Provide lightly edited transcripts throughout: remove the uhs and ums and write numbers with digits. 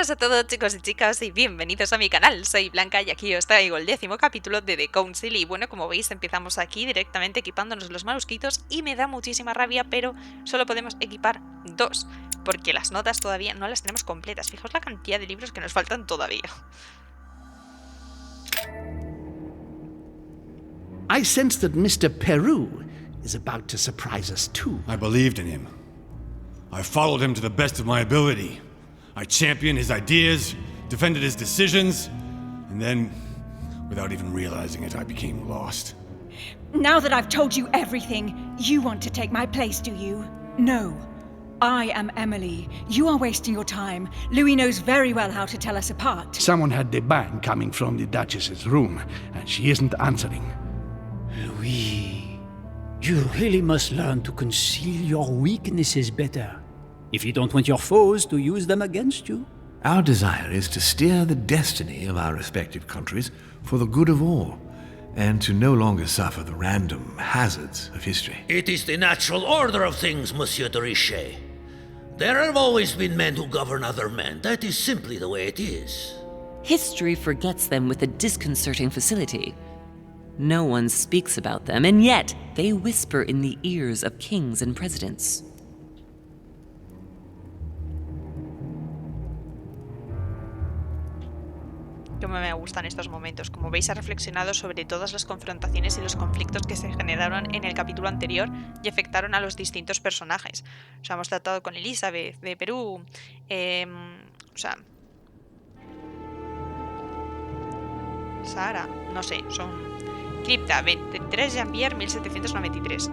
Buenas a todos, chicos y chicas, y bienvenidos a mi canal. Soy Blanca y aquí os traigo el 10º capítulo de The Council. Y bueno, como veis, empezamos aquí directamente equipándonos los manuscritos y me da muchísima rabia, pero solo podemos equipar 2, porque las notas todavía no las tenemos completas. Fijaos la cantidad de libros que nos faltan todavía. I sense that Mr. Peru is about to surprise us too. I believed in him. I followed him to the best of my ability. I championed his ideas, defended his decisions, and then, without even realizing it, I became lost. Now that I've told you everything, you want to take my place, do you? No. I am Emily. You are wasting your time. Louis knows very well how to tell us apart. Someone had the bang coming from the Duchess's room, and she isn't answering. Louis, you really must learn to conceal your weaknesses better, if you don't want your foes to use them against you. Our desire is to steer the destiny of our respective countries for the good of all, and to no longer suffer the random hazards of history. It is the natural order of things, Monsieur de Richet. There have always been men who govern other men. That is simply the way it is. History forgets them with a disconcerting facility. No one speaks about them, and yet they whisper in the ears of kings and presidents. Como me gustan estos momentos. Como veis, he reflexionado sobre todas las confrontaciones y los conflictos que se generaron en el capítulo anterior y afectaron a los distintos personajes. O sea, hemos tratado con Elizabeth de Perú, Sara, no sé, son Cripta, 23 de janvier 1793.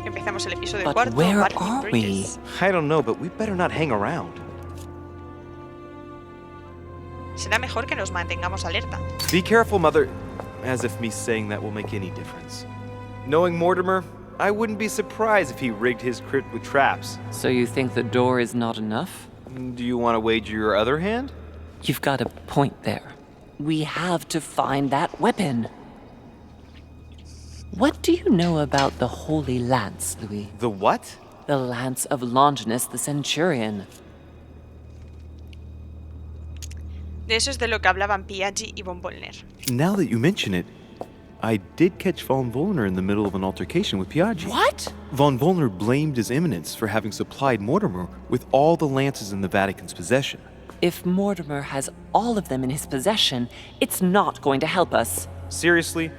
Empezamos el episodio But cuarto. where Barking are we? Bridges. I don't know, but we better not hang around. Será mejor que nos mantengamos alerta. Be careful, Mother. As if me saying that will make any difference. Knowing Mortimer, I wouldn't be surprised if he rigged his crypt with traps. So you think the door is not enough? Do you want to wager your other hand? You've got a point there. We have to find that weapon. What do you know about the Holy Lance, Louis? The what? The Lance of Longinus the Centurion. De eso es de lo que hablaban Piaggi y Von Bollner. Now that you mention it, I did catch Von Wollner in the middle of an altercation with Piaggi. What? Von Wollner blamed His Eminence for having supplied Mortimer with all the lances in the Vatican's possession. If Mortimer has all of them in his possession, it's not going to help us. Seriously?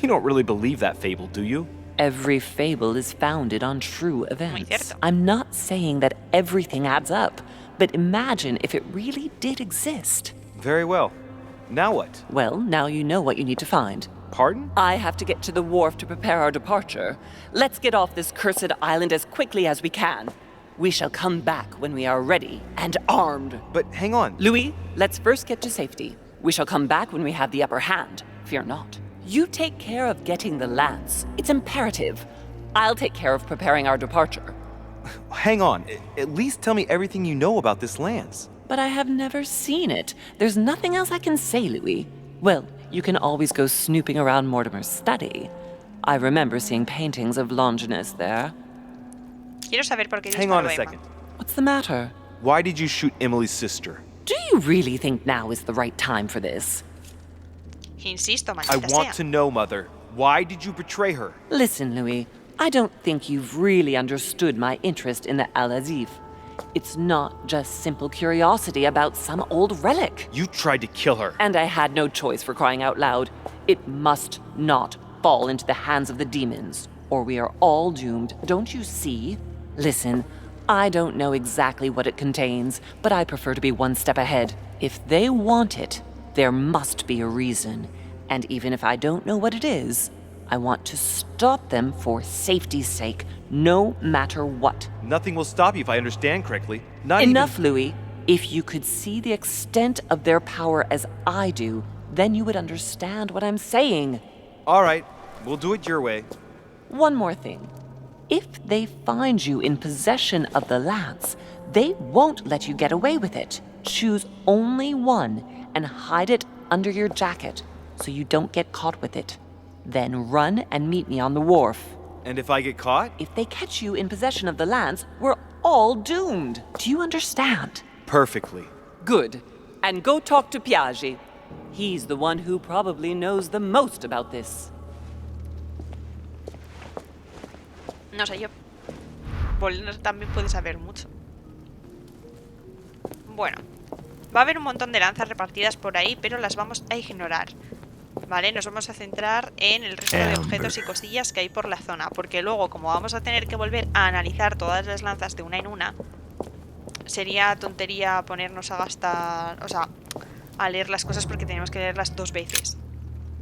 You don't really believe that fable, do you? Every fable is founded on true Muy events. cierto. I'm not saying that everything adds up, but imagine if it really did exist. Very well. Now what? Well, now you know what you need to find. Pardon? I have to get to the wharf to prepare our departure. Let's get off this cursed island as quickly as we can. We shall come back when we are ready and armed. But hang on. Louis, let's first get to safety. We shall come back when we have the upper hand. Fear not. You take care of getting the lance. It's imperative. I'll take care of preparing our departure. Hang on. At least tell me everything you know about this lance. But I have never seen it. There's nothing else I can say, Louis. Well, you can always go snooping around Mortimer's study. I remember seeing paintings of Longinus there. Quiero saber por qué Hang on disparó a Emma. second. What's the matter? Why did you shoot Emily's sister? Do you really think now is the right time for this? Insisto, I maldita want to sea. know, Mother. Why did you betray her? Listen, Louis, I don't think you've really understood my interest in the Al-Azif. It's not just simple curiosity about some old relic. You tried to kill her. And I had no choice, for crying out loud. It must not fall into the hands of the demons, or we are all doomed, don't you see? Listen, I don't know exactly what it contains, but I prefer to be one step ahead. If they want it, there must be a reason. And even if I don't know what it is, I want to stop them for safety's sake, no matter what. Nothing will stop you if I understand correctly. Not Enough, Louis. If you could see the extent of their power as I do, then you would understand what I'm saying. All right, we'll do it your way. One more thing. If they find you in possession of the lance, they won't let you get away with it. Choose only one and hide it under your jacket so you don't get caught with it. Then run and meet me on the wharf. And if I get caught? If they catch you in possession of the lance, we're all doomed. Do you understand? Perfectly. Good. And go talk to Piaggi. He's the one who probably knows the most about this. No sé yo. Bolner también puede saber mucho. Bueno, va a haber un montón de lanzas repartidas por ahí, pero las vamos a ignorar. Vale, nos vamos a centrar en el resto de objetos y cosillas que hay por la zona, porque luego, como vamos a tener que volver a analizar todas las lanzas de una en una, sería tontería ponernos a gastar, o sea, a leer las cosas porque tenemos que leerlas 2 veces.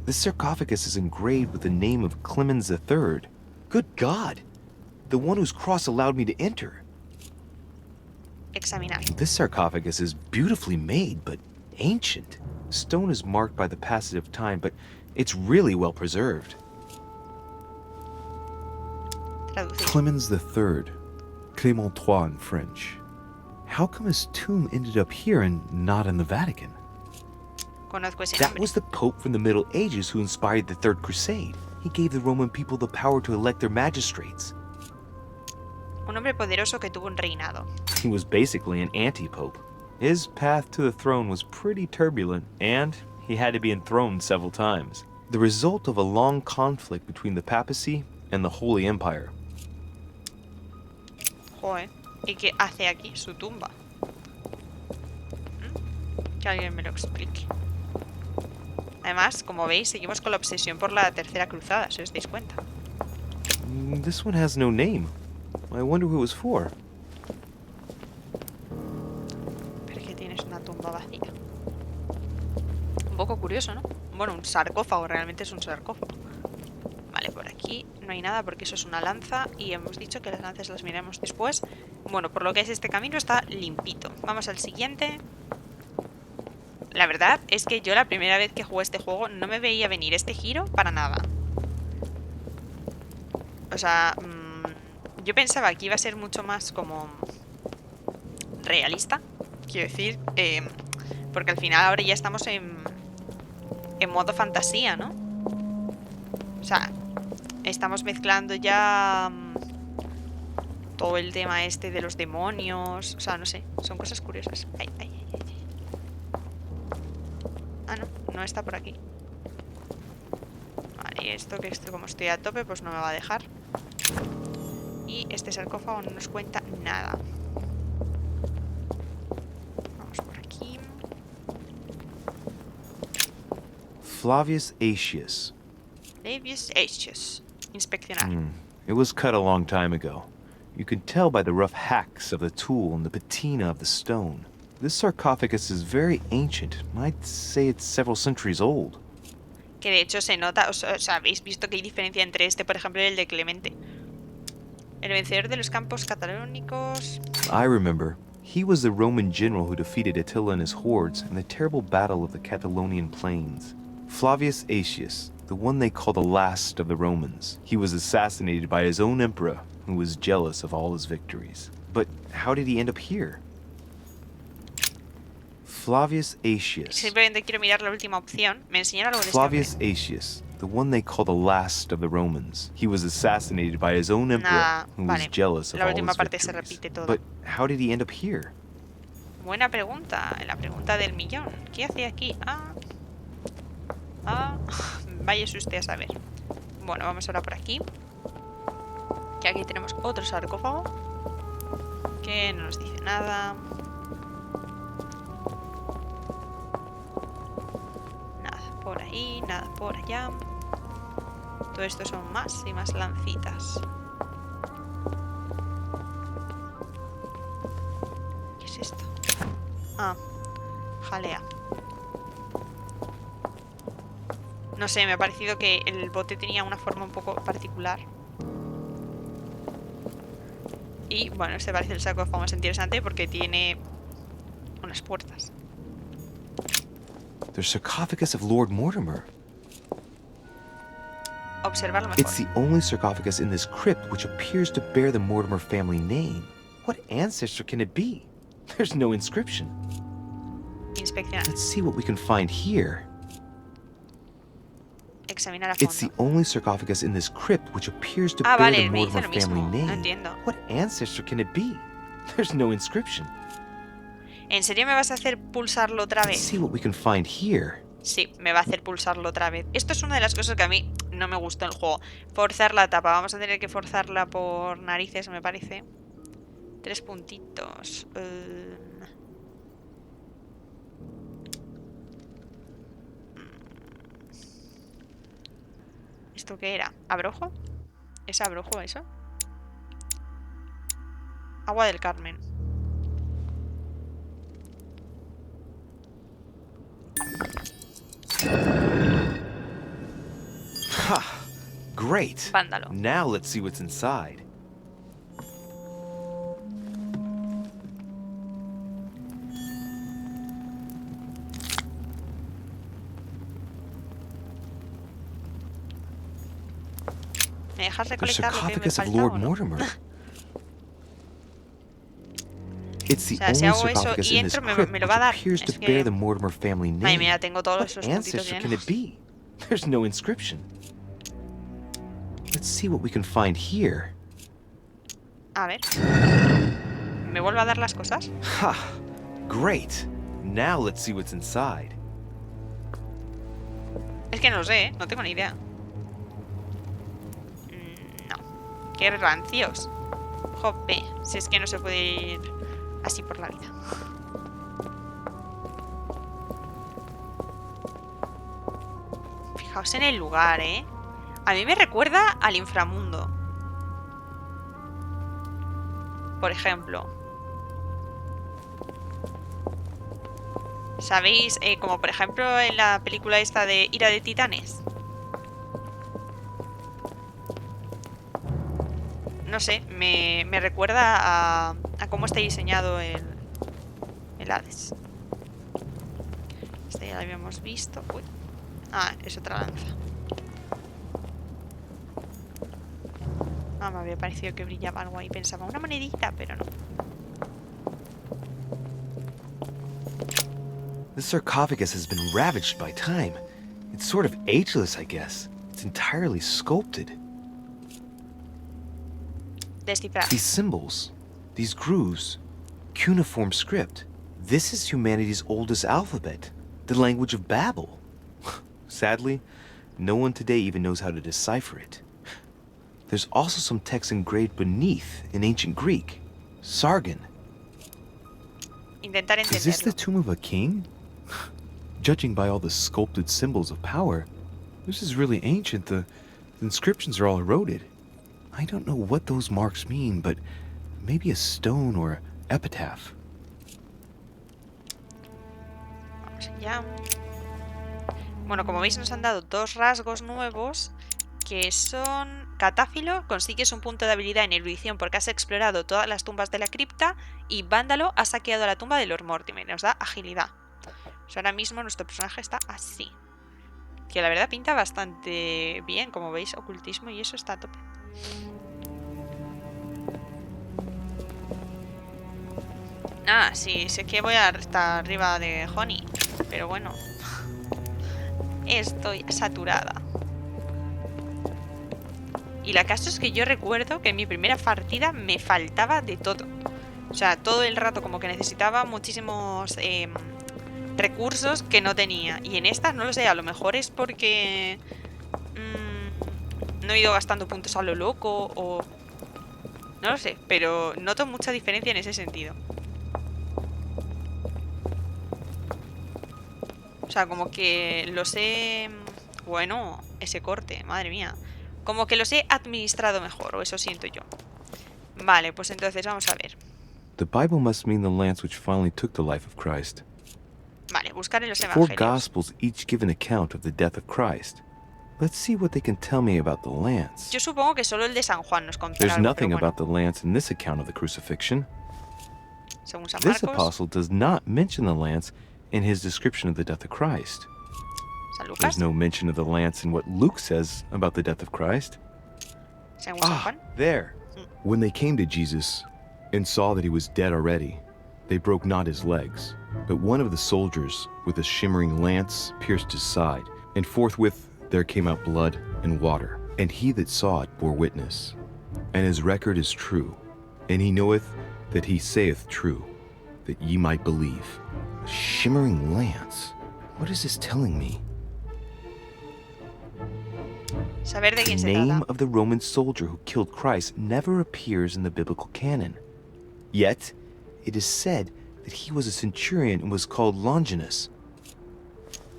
This sarcophagus is engraved with the name of Clemens III. Good God! The one whose cross allowed me to enter. Examinar. This sarcophagus is beautifully made, but ancient. Stone is marked by the passage of time, but it's really well preserved. Traducir. Clemens III. Clément III in French. How come his tomb ended up here and not in the Vatican? Conozco ese That nombre. was the Pope from the Middle Ages who inspired the Third Crusade. He gave the Roman people the power to elect their magistrates. Un hombre poderoso que tuvo un reinado. He was basically an anti-pope. His path to the throne was pretty turbulent, and he had to be enthroned several times. The result of a long conflict between the papacy and the Holy Empire. Joder. ¿Y qué hace aquí su tumba? Que alguien me lo explique. Además, como veis, seguimos con la obsesión por la Tercera Cruzada, si os dais cuenta. This one has no name. I wonder who it was for. Pero es que tienes una tumba vacía. Un poco curioso, ¿no? Bueno, un sarcófago, realmente es un sarcófago. Vale, por aquí no hay nada porque eso es una lanza y hemos dicho que las lanzas las miremos después. Bueno, por lo que es este camino está limpito. Vamos al siguiente. La verdad es que yo la primera vez que jugué este juego no me veía venir este giro para nada. O sea, yo pensaba que iba a ser mucho más como realista, quiero decir, porque al final ahora ya estamos en modo fantasía, ¿no? O sea, estamos mezclando ya todo el tema este de los demonios. O sea, no sé, son cosas curiosas. Ay, ay, ay, ay. Ah, no, no está por aquí. Vale, y esto que como estoy a tope, pues no me va a dejar. Y este sarcófago no nos cuenta nada. Vamos por aquí. Flavius Aetius. Flavius Aetius. Inspeccionar. It was cut a long time ago. You can tell by the rough hacks of the tool and the patina of the stone. This sarcophagus is very ancient. I'd say it's several centuries old. Que de hecho se nota, o sea, habéis visto que hay diferencia entre este, por ejemplo, y el de Clemente. El vencedor de los campos catalónicos. I remember. He was the Roman general who defeated Attila and his hordes in the terrible battle of the Catalonian plains. Flavius Aetius, the one they call the last of the Romans. He was assassinated by his own emperor, who was jealous of all his victories. But how did he end up here? Flavius Aetius. Simplemente quiero mirar la última opción. Me enseñaron algo de Flavius este Aetius, the one they call the last of the Romans. He was assassinated by his own emperor, who was jealous of la all última his parte se victories. repite todo. But how did he end up here? Buena pregunta, la pregunta del millón. ¿Qué hace aquí? Váyase usted a saber. Bueno, vamos ahora por aquí. Que aquí tenemos otro sarcófago que no nos dice nada. Nada por ahí, nada por allá. Todo esto son más y más lancitas. ¿Qué es esto? Ah, jalea. No sé, me ha parecido que el bote tenía una forma un poco particular. Y bueno, este parece el sarcófago más interesante porque tiene unas puertas. The sarcophagus of Lord Mortimer. Observarlo mejor. It's the only sarcophagus in this crypt which appears to bear the Mortimer family name. What ancestor can it be? There's no inscription. Inspeccionar. Let's see what we can find here. examinar a It's the fondo. only sarcophagus in this crypt which appears to Ah, bear vale, the me dice Mortimer lo mismo. family No name. entiendo. What ancestor can it be? There's no inscription. ¿En serio me vas a hacer pulsarlo otra Let's vez? see what we can find here. Sí, me va a hacer pulsarlo otra vez. Esto es una de las cosas que a mí no me gustó en el juego. Forzar la tapa. Vamos a tener que forzarla por narices, me parece. 3 puntitos. ¿Esto qué era? ¿Abrojo? ¿Es abrojo eso? Agua del Carmen. Ha! Great. Vándalo. Now let's see what's inside. ¿Me dejas The recolectar lo que me sarcophagus of falta Lord o no? Mortimer. It's the O sea, si only hago eso sarcophagus y in this entro, crypt me lo which va a dar. appears Es to que- bear the Mortimer family Ay, name. mira, tengo todos What esos puntitos ancestor can llenos. it be? There's no inscription. Let's see what we can find here. A ver. ¿Me vuelve a dar las cosas? Ha! Great. Now let's see what's inside. Es que no lo sé, ¿eh? No tengo ni idea. No. Qué rancios. Jope. Si es que no se puede ir así por la vida. Fijaos en el lugar, ¿eh? A mí me recuerda al inframundo. Por ejemplo. ¿Sabéis? Como por ejemplo en la película esta de Ira de Titanes. No sé, me recuerda a cómo está diseñado el Hades. Este ya lo habíamos visto. Uy. Ah, es otra lanza. Ah, me había parecido que brillaba algo ahí. Pensaba una monedita, pero no. This sarcophagus has been ravaged by time. It's sort of ageless, I guess. It's entirely sculpted. Descifrar. These symbols, these grooves, cuneiform script. This is humanity's oldest alphabet, the language of Babel. Sadly, no one today even knows how to decipher it. There's also some text engraved beneath in ancient Greek, Sargon. Intentar Is this the entenderlo. tomb of a king? Judging by all the sculpted symbols of power, this is really ancient. The inscriptions are all eroded. I don't know what those marks mean, but maybe a stone or epitaph. Vamos allá. Bueno, como veis nos han dado 2 rasgos nuevos que son catáfilo, consigues un punto de habilidad en erudición porque has explorado todas las tumbas de la cripta, y vándalo, has saqueado la tumba de Lord Mortimer, nos da agilidad. O sea, ahora mismo nuestro personaje está así, que la verdad pinta bastante bien, como veis, ocultismo y eso está a tope. Ah, sí, sé que voy a estar arriba de Honey, pero bueno, estoy saturada. Y la caso es que yo recuerdo que en mi primera partida me faltaba de todo. O sea, todo el rato como que necesitaba muchísimos recursos que no tenía. Y en esta no lo sé, a lo mejor es porque no he ido gastando puntos a lo loco o... No lo sé, pero noto mucha diferencia en ese sentido. O sea, como que los he... Bueno, ese corte, madre mía. Como que los he administrado mejor, o eso siento yo. Vale, pues entonces vamos a ver. The Bible must mean the lance which finally took the life of Christ. Vale, buscar en los 4 evangelios. Gospels each give an account of the death of Christ. Let's see what they can tell me about the lance. Yo supongo que solo el de San Juan nos contará There's algo, nothing pero bueno, about the lance in this account of the crucifixion. según San This Marcos, apostle does not mention the lance in his description of the death of Christ. San Lucas, There's no mention of the lance in what Luke says about the death of Christ. según San Juan. There. When they came to Jesus and saw that he was dead already, they broke not his legs, but one of the soldiers with a shimmering lance pierced his side, and forthwith there came out blood and water, and he that saw it bore witness. And his record is true, and he knoweth that he saith true, that ye might believe. A shimmering lance? What is this telling me? Saber de quién se The name trata. of the Roman soldier who killed Christ never appears in the biblical canon. Yet, it is said that he was a centurion and was called Longinus.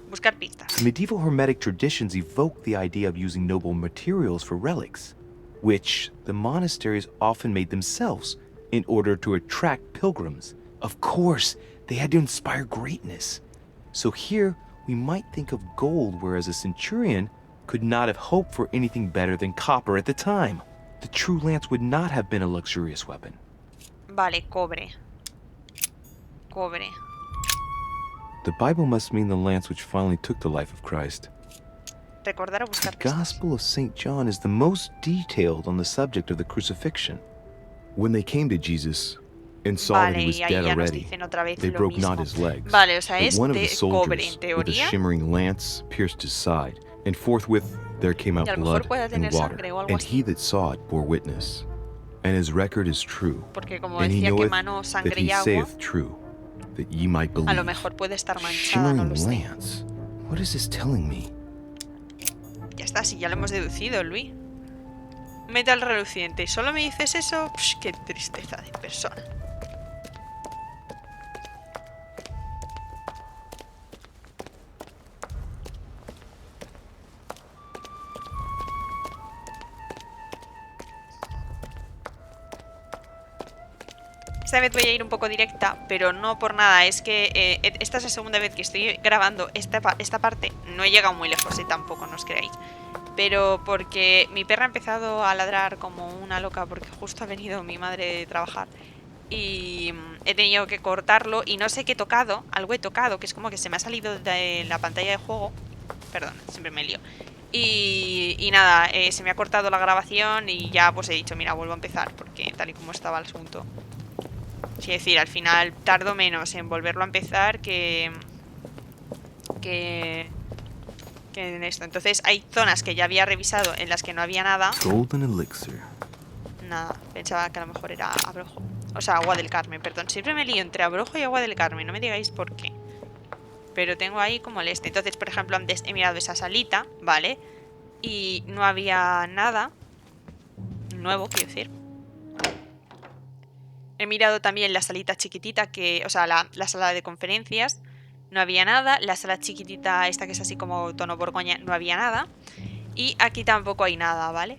Buscar pistas. Medieval Hermetic traditions evoke the idea of using noble materials for relics, which the monasteries often made themselves in order to attract pilgrims. Of course, they had to inspire greatness. So here, we might think of gold, whereas a centurion could not have hoped for anything better than copper at the time. The true lance would not have been a luxurious weapon. Vale, cobre. Cobre. The Bible must mean the lance which finally took the life of Christ. Recordar o The buscar pistas. Gospel of St. John is the most detailed on the subject of the crucifixion. When they came to Jesus and saw that he Vale, was y ahí dead ya nos already, dicen otra vez they lo broke mismo. not his legs. Vale, o sea, But es one of the de cobre, en soldiers with a teoría. shimmering lance pierced his side, and forthwith there came out Y a lo mejor blood pueda and tener water, sangre o algo and así. he that saw it bore witness. And his record is true, Porque como and he decía que knoweth emanó that sangre he y agua, saith true, that ye might believe. a lo mejor puede estar manchada, no Shimmering lo sé. lance? What is this telling me? Ya está, si ya lo hemos deducido, Luis. Metal reluciente. ¿Solo me dices eso? Psh, qué tristeza de persona. Esta vez voy a ir un poco directa, pero no por nada. Es que esta es la segunda vez que estoy grabando esta parte. No he llegado muy lejos y tampoco, no os creáis. Pero porque mi perra ha empezado a ladrar como una loca porque justo ha venido mi madre de trabajar. Y he tenido que cortarlo y no sé qué he tocado. Algo he tocado, que es como que se me ha salido de la pantalla de juego. Perdón, siempre me lío. Y nada, se me ha cortado la grabación y ya pues he dicho, mira, vuelvo a empezar. Porque tal y como estaba el asunto. Es decir, al final tardo menos en volverlo a empezar que en esto. Entonces hay zonas que ya había revisado en las que no había nada. Golden elixir. Nada, pensaba que a lo mejor era Abrojo. O sea, Agua del Carmen, perdón. Siempre me lío entre Abrojo y Agua del Carmen, no me digáis por qué. Pero tengo ahí como el este. Entonces, por ejemplo, antes he mirado esa salita, ¿vale? Y no había nada nuevo, quiero decir. He mirado también la salita chiquitita que... O sea, la sala de conferencias. No había nada. La sala chiquitita esta que es así como tono Borgoña, no había nada. Y aquí tampoco hay nada, ¿vale?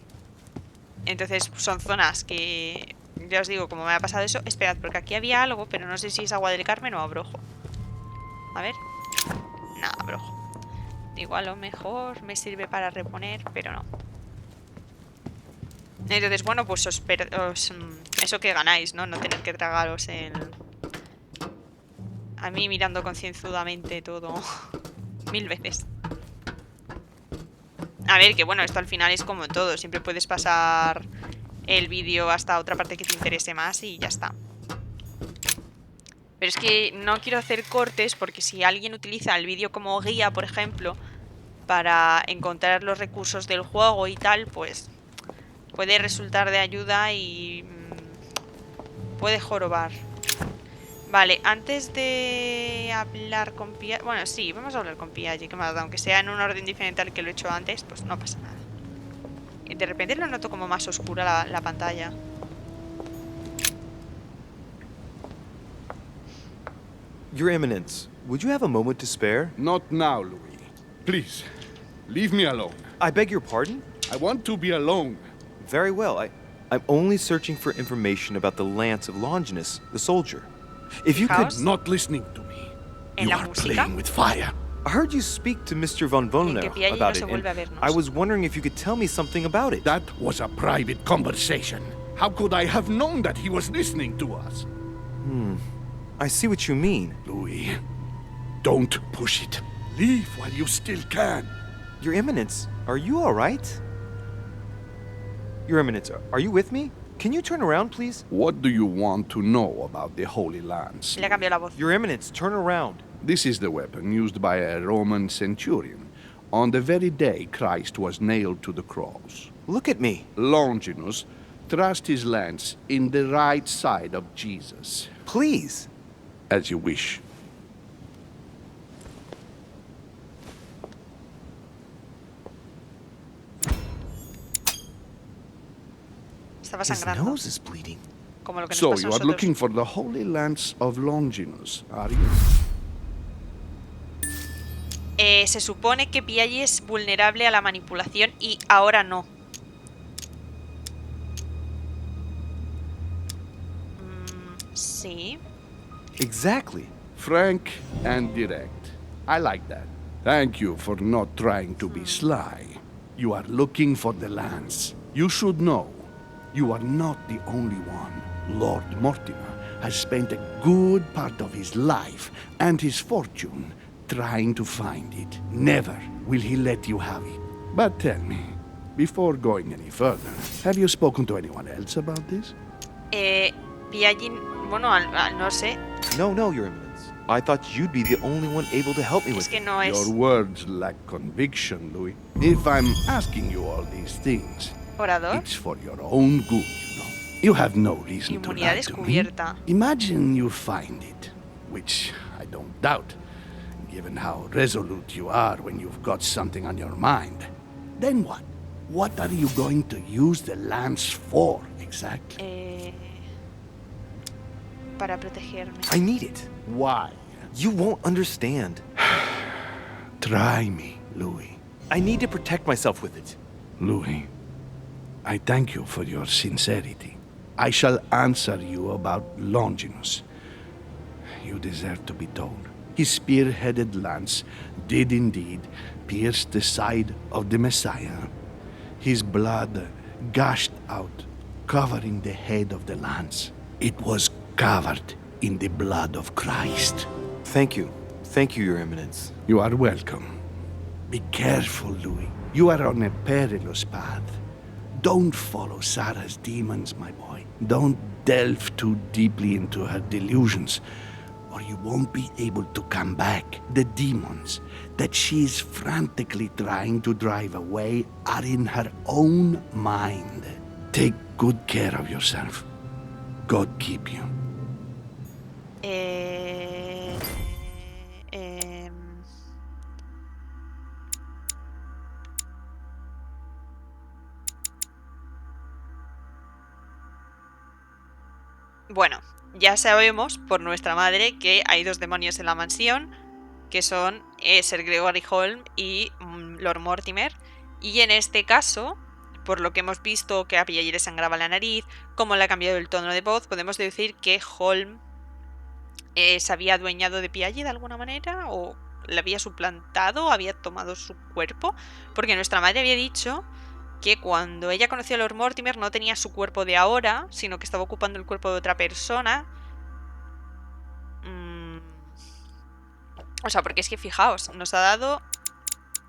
Entonces son zonas que... Ya os digo, como me ha pasado eso... Esperad, porque aquí había algo, pero no sé si es Agua del Carmen o Abrojo. A ver. Nada, Abrojo. Igual a lo mejor me sirve para reponer, pero no. Entonces, bueno, pues eso que ganáis, ¿no? No tener que tragaros el... A mí mirando concienzudamente todo 1000 veces. A ver, que bueno, esto al final es como todo. Siempre puedes pasar el vídeo hasta otra parte que te interese más y ya está. Pero es que no quiero hacer cortes porque si alguien utiliza el vídeo como guía, por ejemplo, para encontrar los recursos del juego y tal, pues puede resultar de ayuda y puede jorobar. Vale, antes de hablar con Piaggi... Bueno, sí, vamos a hablar con Piaggi, que más da, aunque sea en un orden diferente al que lo he hecho antes, pues no pasa nada. Y de repente lo noto como más oscura la pantalla. Your Eminence, would you have a moment to spare? Not now, Louis. Please, leave me alone. I beg your pardon? I want to be alone. Very well. I'm only searching for information about the lance of Longinus, the soldier. If you could... Not listening to me. ¿En la música? With fire. I heard you speak to Mr. von Wohner about it, and I was wondering if you could tell me something about it. That was a private conversation. How could I have known that he was listening to us? I see what you mean. Louis, don't push it. Leave while you still can. Your Eminence, are you all right? Your Eminence, are you with me? Can you turn around, please? What do you want to know about the Holy Lance? Le cambió la voz. Your Eminence, turn around. This is the weapon used by a Roman centurion. on the very day Christ was nailed to the cross. Look at me. Longinus thrust his lance in the right side of Jesus. Please. As you wish. Estaba His sangrando. nose is bleeding. Como lo que nos So pasa a you are nosotros. looking for the holy lance of Longinus, are you? Se supone que Piaggi es vulnerable a la manipulación y ahora no. Sí. Exactly. Frank and direct. I like that. Thank you for not trying to be sly. You are looking for the lance. You should know, you are not the only one. Lord Mortimer has spent a good part of his life and his fortune trying to find it. Never will he let you have it. But tell me, before going any further, have you spoken to anyone else about this? Piaggi, bueno, no sé. No, Your Eminence. I thought you'd be the only one able to help me Es with que it. no es. Your words lack conviction, Louis. If I'm asking you all these things, Orador. it's for your own good, you know. You have no reason to Inmunidad lie to me. descubierta. Imagine you find it, which I don't doubt, given how resolute you are when you've got something on your mind. Then what? What are you going to use the lance for, exactly? Para protegerme. I need it. Why? You won't understand. Try me, Louis. I need to protect myself with it. Louis, I thank you for your sincerity. I shall answer you about Longinus. You deserve to be told. His spear-headed lance did indeed pierce the side of the Messiah. His blood gushed out, covering the head of the lance. It was covered in the blood of Christ. Thank you. Thank you, Your Eminence. You are welcome. Be careful, Louis. You are on a perilous path. Don't follow Sarah's demons, my boy. Don't delve too deeply into her delusions, or you won't be able to come back. The demons that she is frantically trying to drive away are in her own mind. Take good care of yourself. God keep you. Bueno, ya sabemos por nuestra madre que hay dos demonios en la mansión, que son Sir Gregory Holm y Lord Mortimer. Y en este caso, por lo que hemos visto que a Piaggi le sangraba la nariz, como le ha cambiado el tono de voz, podemos decir que Holm se había adueñado de Piaggi de alguna manera, o le había suplantado, había tomado su cuerpo, porque nuestra madre había dicho que cuando ella conoció a Lord Mortimer no tenía su cuerpo de ahora, sino que estaba ocupando el cuerpo de otra persona. O sea, porque es que fijaos, nos ha dado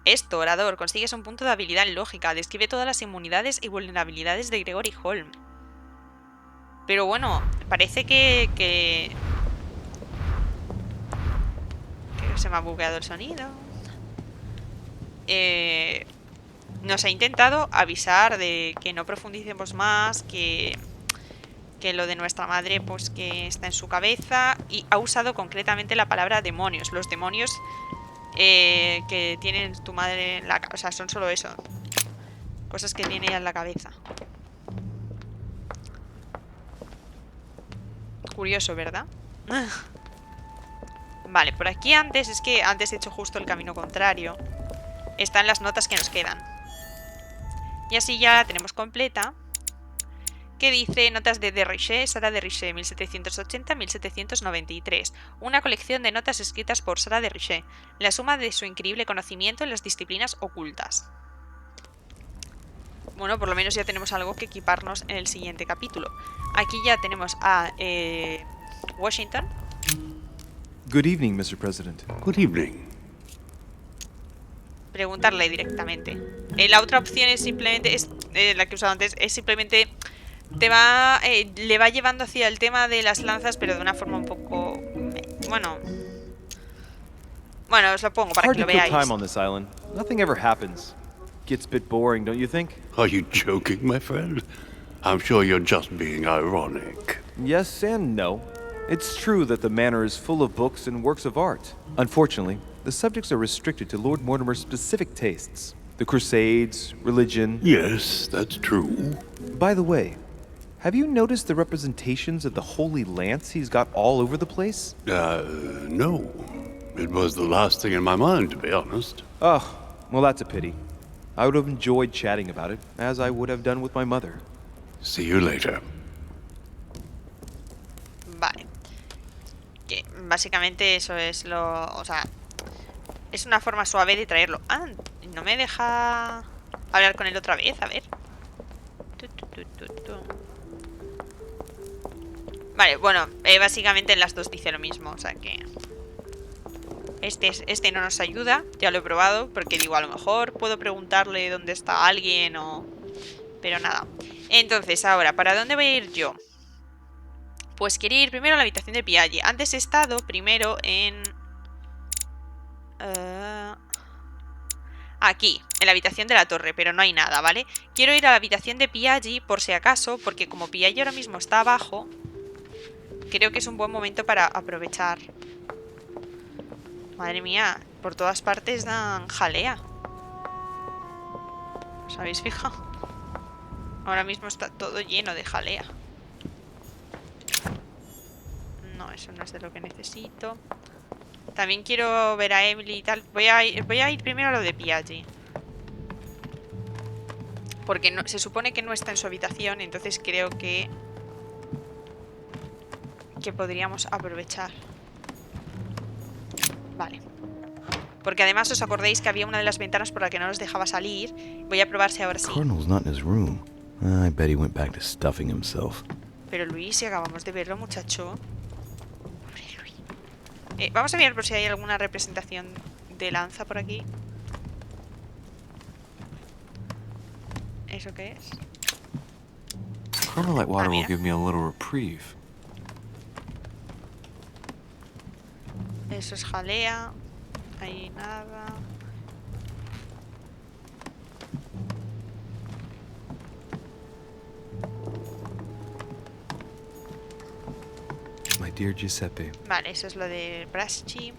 esto, orador. Consigues un punto de habilidad en lógica. Describe todas las inmunidades y vulnerabilidades de Gregory Holm. Pero bueno, parece que se me ha bugueado el sonido. Nos ha intentado avisar de que no profundicemos más, que lo de nuestra madre pues que está en su cabeza, y ha usado concretamente la palabra demonios. Los demonios que tiene tu madre en la cabeza, o sea, son solo eso, cosas que tiene ella en la cabeza. Curioso, ¿verdad? Vale, por aquí antes, es que antes he hecho justo el camino contrario. Están las notas que nos quedan. Y así ya la tenemos completa. Que dice notas de Richet, Sara de Richet, 1780-1793. Una colección de notas escritas por Sara de Richet. La suma de su increíble conocimiento en las disciplinas ocultas. Bueno, por lo menos ya tenemos algo que equiparnos en el siguiente capítulo. Aquí ya tenemos a Washington. Good evening, Mr. President. Good evening. Preguntarle directamente. La otra opción es simplemente, la que he usado antes, es simplemente le va llevando hacia el tema de las lanzas, pero de una forma un poco, bueno, Bueno, os lo pongo para Hard que lo to kill veáis. time on this island. Nothing ever happens. Gets a bit boring, don't you think? Are you joking, my friend? I'm sure you're just being ironic. Yes and no. It's true that the manor is full of books and works of art. Unfortunately, the subjects are restricted to Lord Mortimer's specific tastes. The Crusades, religion... Yes, that's true. By the way, have you noticed the representations of the Holy Lance he's got all over the place? No. It was the last thing in my mind, to be honest. Oh, well that's a pity. I would have enjoyed chatting about it, as I would have done with my mother. See you later. Vale. Que básicamente eso es lo... O sea, es una forma suave de traerlo. Ah, no me deja hablar con él otra vez, a ver. Vale, bueno, básicamente en las dos dice lo mismo, o sea que... Este no nos ayuda, ya lo he probado, porque digo, a lo mejor puedo preguntarle dónde está alguien o... Pero nada. Entonces, ahora, ¿para dónde voy a ir yo? Pues quería ir primero a la habitación de Piaggi. Antes he estado primero en... Aquí, en la habitación de la torre, pero no hay nada, ¿vale? Quiero ir a la habitación de Piaggi por si acaso, porque como Piaggi ahora mismo está abajo, creo que es un buen momento para aprovechar. Madre mía, por todas partes dan jalea. ¿Os habéis fijado? Ahora mismo está todo lleno de jalea. No, eso no es de lo que necesito. También quiero ver a Emily y tal. Voy a ir primero a lo de Piaggi. Porque no, se supone que no está en su habitación. Entonces creo que podríamos aprovechar. Vale. Porque además os acordáis que había una de las ventanas por la que no nos dejaba salir. Voy a probar si ahora sí. Cardinal's not in his room. I bet he went back to stuffing himself. Pero Luis, si acabamos de verlo, muchacho. Pobre Luis. Vamos a mirar por si hay alguna representación de lanza por aquí. ¿Eso qué es? Colonel Lightwater will mira. give me a little reprieve. Eso es jalea. Ahí nada. My dear Giuseppe. Vale, eso es lo de Braschi.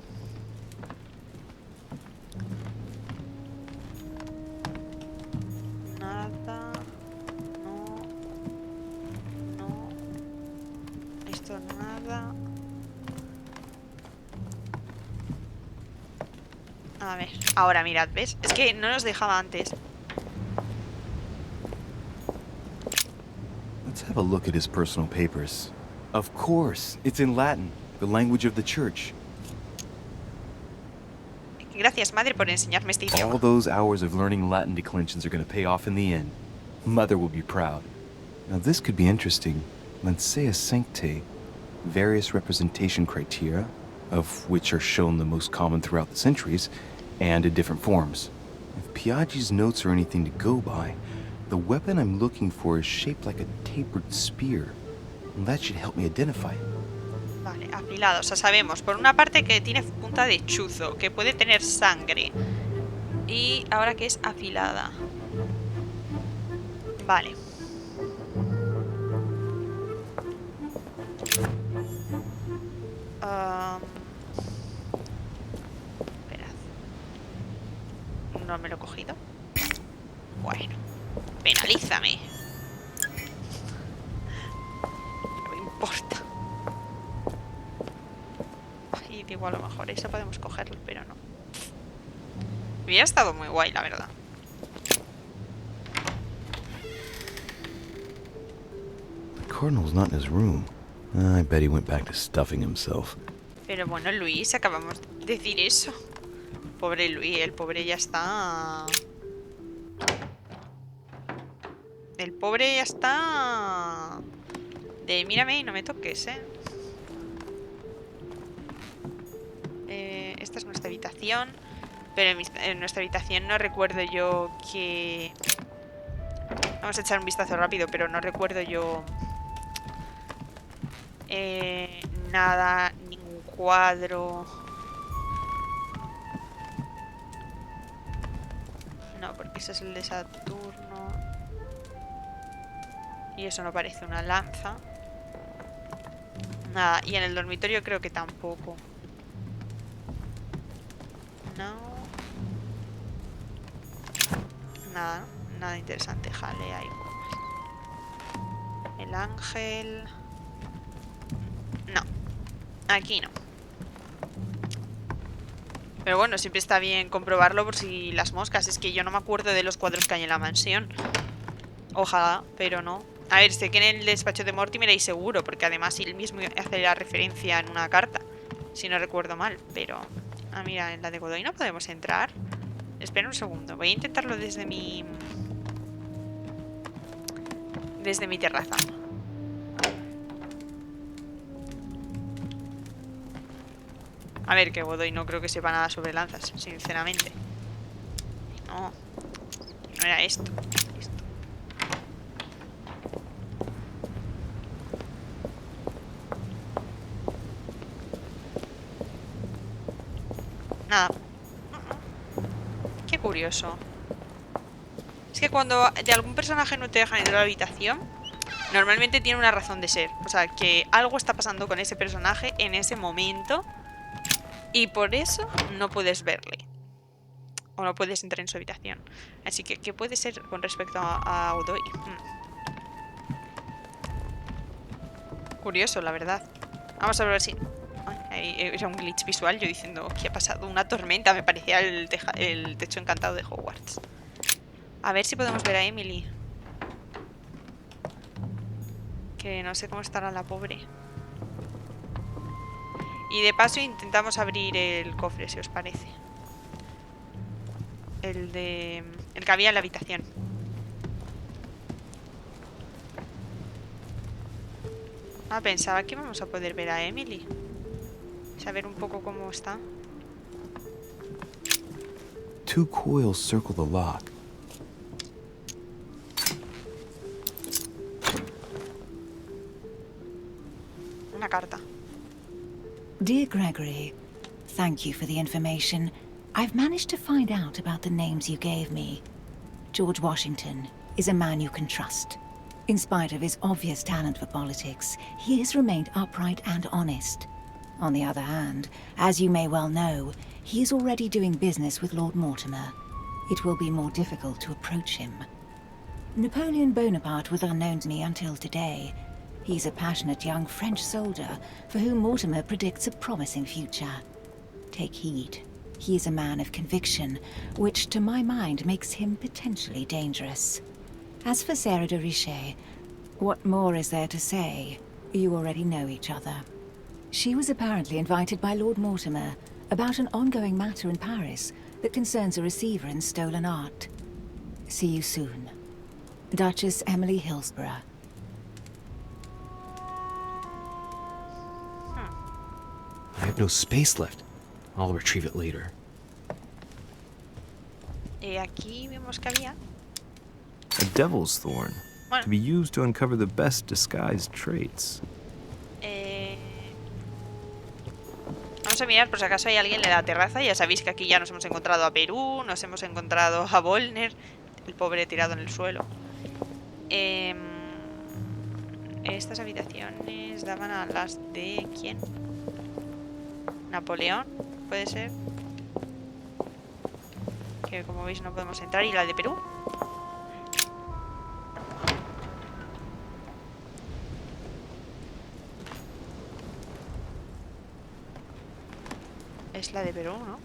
Nada. No. No. Esto nada. A ver, ahora mirad, ¿ves? Es que no nos dejaba antes. Let's have a look at his personal papers. Of course, it's in Latin, the language of the church. Gracias, madre, por enseñarme este All idioma. those hours of learning Latin declensions are going to pay off in the end. Mother will be proud. Now this could be interesting. Let's say a sancte. Various representation criteria, of which are shown the most common throughout the centuries, and in different forms. If Piaggi's notes are anything to go by, the weapon I'm looking for is shaped like a tapered spear. And that should help me identify it. Vale, afilado. O sea, sabemos por una parte que tiene punta de chuzo, que puede tener sangre. Y ahora que es afilada. Vale. Esperad. No me lo he cogido. Bueno. Penalízame. No me importa. Y digo, a lo mejor esa podemos cogerlo, pero no. Hubiera estado muy guay, la verdad. The Cardinal's not in his room. I bet he went back to stuffing himself. Pero bueno, Luis, acabamos de decir eso. Pobre Luis, el pobre ya está... El pobre ya está... De mírame y no me toques, esta es nuestra habitación. Pero en nuestra habitación no recuerdo yo que... Vamos a echar un vistazo rápido, pero no recuerdo yo... nada, ningún cuadro... No, porque ese es el de Saturno. Y eso no parece una lanza. Nada, y en el dormitorio creo que tampoco. No. Nada, nada interesante. Jalea y el ángel. No, aquí no. Pero bueno, siempre está bien comprobarlo por si las moscas. Es que yo no me acuerdo de los cuadros que hay en la mansión. Ojalá, pero no. A ver, sé que en el despacho de Mortimer hay seguro, porque además él mismo hace la referencia en una carta, si no recuerdo mal. Pero... ah, mira, en la de Godoy no podemos entrar. Espera un segundo, voy a intentarlo desde mi... terraza. A ver, que Godoy no creo que sepa nada sobre lanzas, sinceramente. No, no era esto. Nada. Qué curioso. Es que cuando de algún personaje no te dejan entrar a la habitación, normalmente tiene una razón de ser. O sea, que algo está pasando con ese personaje en ese momento y por eso no puedes verle. O no puedes entrar en su habitación. Así que, ¿qué puede ser con respecto a Godoy? Curioso, la verdad. Vamos a ver si... ay, era un glitch visual, yo diciendo, ¿qué ha pasado? Una tormenta, me parecía el techo encantado de Hogwarts. A ver si podemos ver a Emily. Que no sé cómo estará la pobre. Y de paso intentamos abrir el cofre, si os parece. El que había en la habitación. Ah, pensaba que íbamos a poder ver a Emily. Saber un poco cómo está. 2 coils circle the lock. Una carta. Dear Gregory, thank you for the information. I've managed to find out about the names you gave me. George Washington is a man you can trust. In spite of his obvious talent for politics, he has remained upright and honest. On the other hand, as you may well know, he is already doing business with Lord Mortimer. It will be more difficult to approach him. Napoleon Bonaparte was unknown to me until today. He's a passionate young French soldier for whom Mortimer predicts a promising future. Take heed. He is a man of conviction, which to my mind makes him potentially dangerous. As for Sarah de Richet, what more is there to say? You already know each other. She was apparently invited by Lord Mortimer about an ongoing matter in Paris that concerns a receiver in stolen art. See you soon. Duchess Emily Hillsborough. I have no space left. I'll retrieve it later. Aquí vemos que había... A devil's thorn. Bueno. To be used to uncover the best disguised traits. Vamos a mirar por si acaso hay alguien en la terraza. Ya sabéis que aquí ya nos hemos encontrado a Perú, nos hemos encontrado a Volner, el pobre tirado en el suelo. Estas habitaciones daban a las de... ¿quién? Napoleón, puede ser. Que como veis no podemos entrar. ¿Y la de Perú? Es la de Perú, ¿no?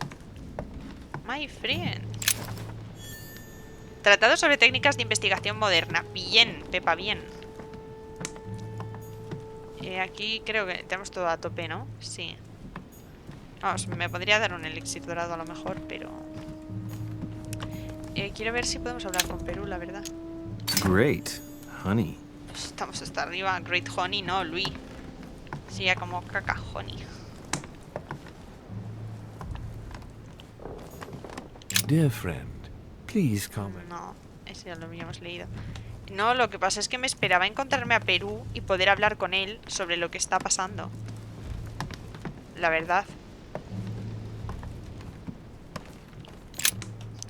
My friend. Tratado sobre técnicas de investigación moderna. Bien, Pepa, bien. Aquí creo que tenemos todo a tope, ¿no? Sí. Vamos, me podría dar un elixir dorado a lo mejor, pero... quiero ver si podemos hablar con Perú, la verdad. Great. Honey. Estamos hasta arriba. Great honey, no, Luis. Sería como caca honey. Dear friend, please comment. No, ese ya lo habíamos leído. No, lo que pasa es que me esperaba encontrarme a Perú y poder hablar con él sobre lo que está pasando. La verdad.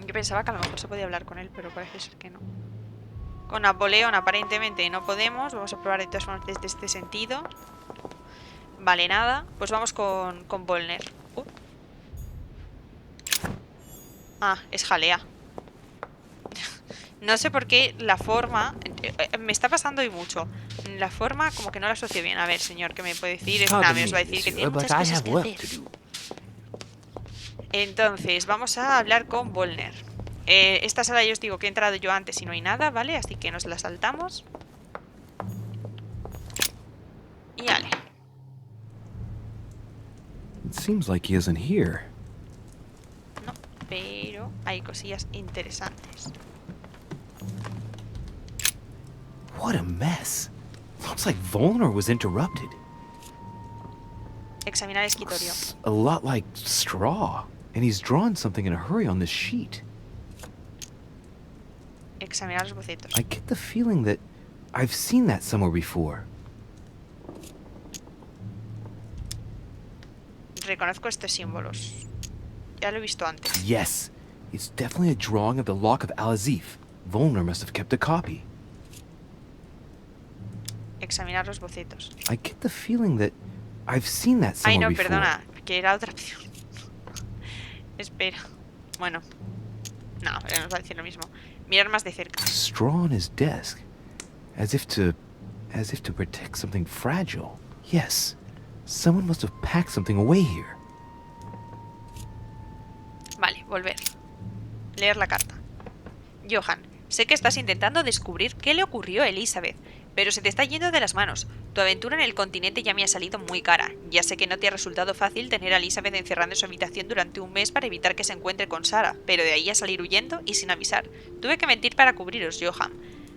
Yo pensaba que a lo mejor se podía hablar con él, pero parece ser que no. Con Napoleón aparentemente no podemos. Vamos a probar de todas formas desde este sentido. Vale, nada. Pues vamos con Volner. Ah, es jalea. No sé por qué la forma... me está pasando hoy mucho. La forma como que no la asocio bien. A ver, señor, ¿qué me puede decir? Nada, me os va a decir que tiene muchas cosas que hacer. Entonces, vamos a hablar con Volner. Esta sala yo os digo que he entrado yo antes y no hay nada, ¿vale? Así que nos la saltamos. Y vale. It seems like he isn't here. No, pero hay cosillas interesantes. What a mess. Looks like Volner was interrupted. Examinar escritorio. A lot like straw. And he's drawn something in a hurry on this sheet. Examinar los bocetos. I get the feeling that I've seen that somewhere before. Reconozco estos símbolos. Ya lo he visto antes. Yes, it's definitely a drawing of the lock of Al-Azif. Volner must have kept a copy. Examinar los bocetos. I get the feeling that I've seen that somewhere before. Ay, no, perdona, que era otra opción. Espera. Bueno. No, nos va a decir lo mismo. Mirar más de cerca. Straw on his desk. As if to protect something fragile. Yes. Someone must have packed something away here. Vale, volver. Leer la carta. Johan, sé que estás intentando descubrir qué le ocurrió a Elizabeth, pero se te está yendo de las manos. Tu aventura en el continente ya me ha salido muy cara. Ya sé que no te ha resultado fácil tener a Elizabeth encerrada en su habitación durante un mes para evitar que se encuentre con Sarah, pero de ahí a salir huyendo y sin avisar. Tuve que mentir para cubriros, Johan.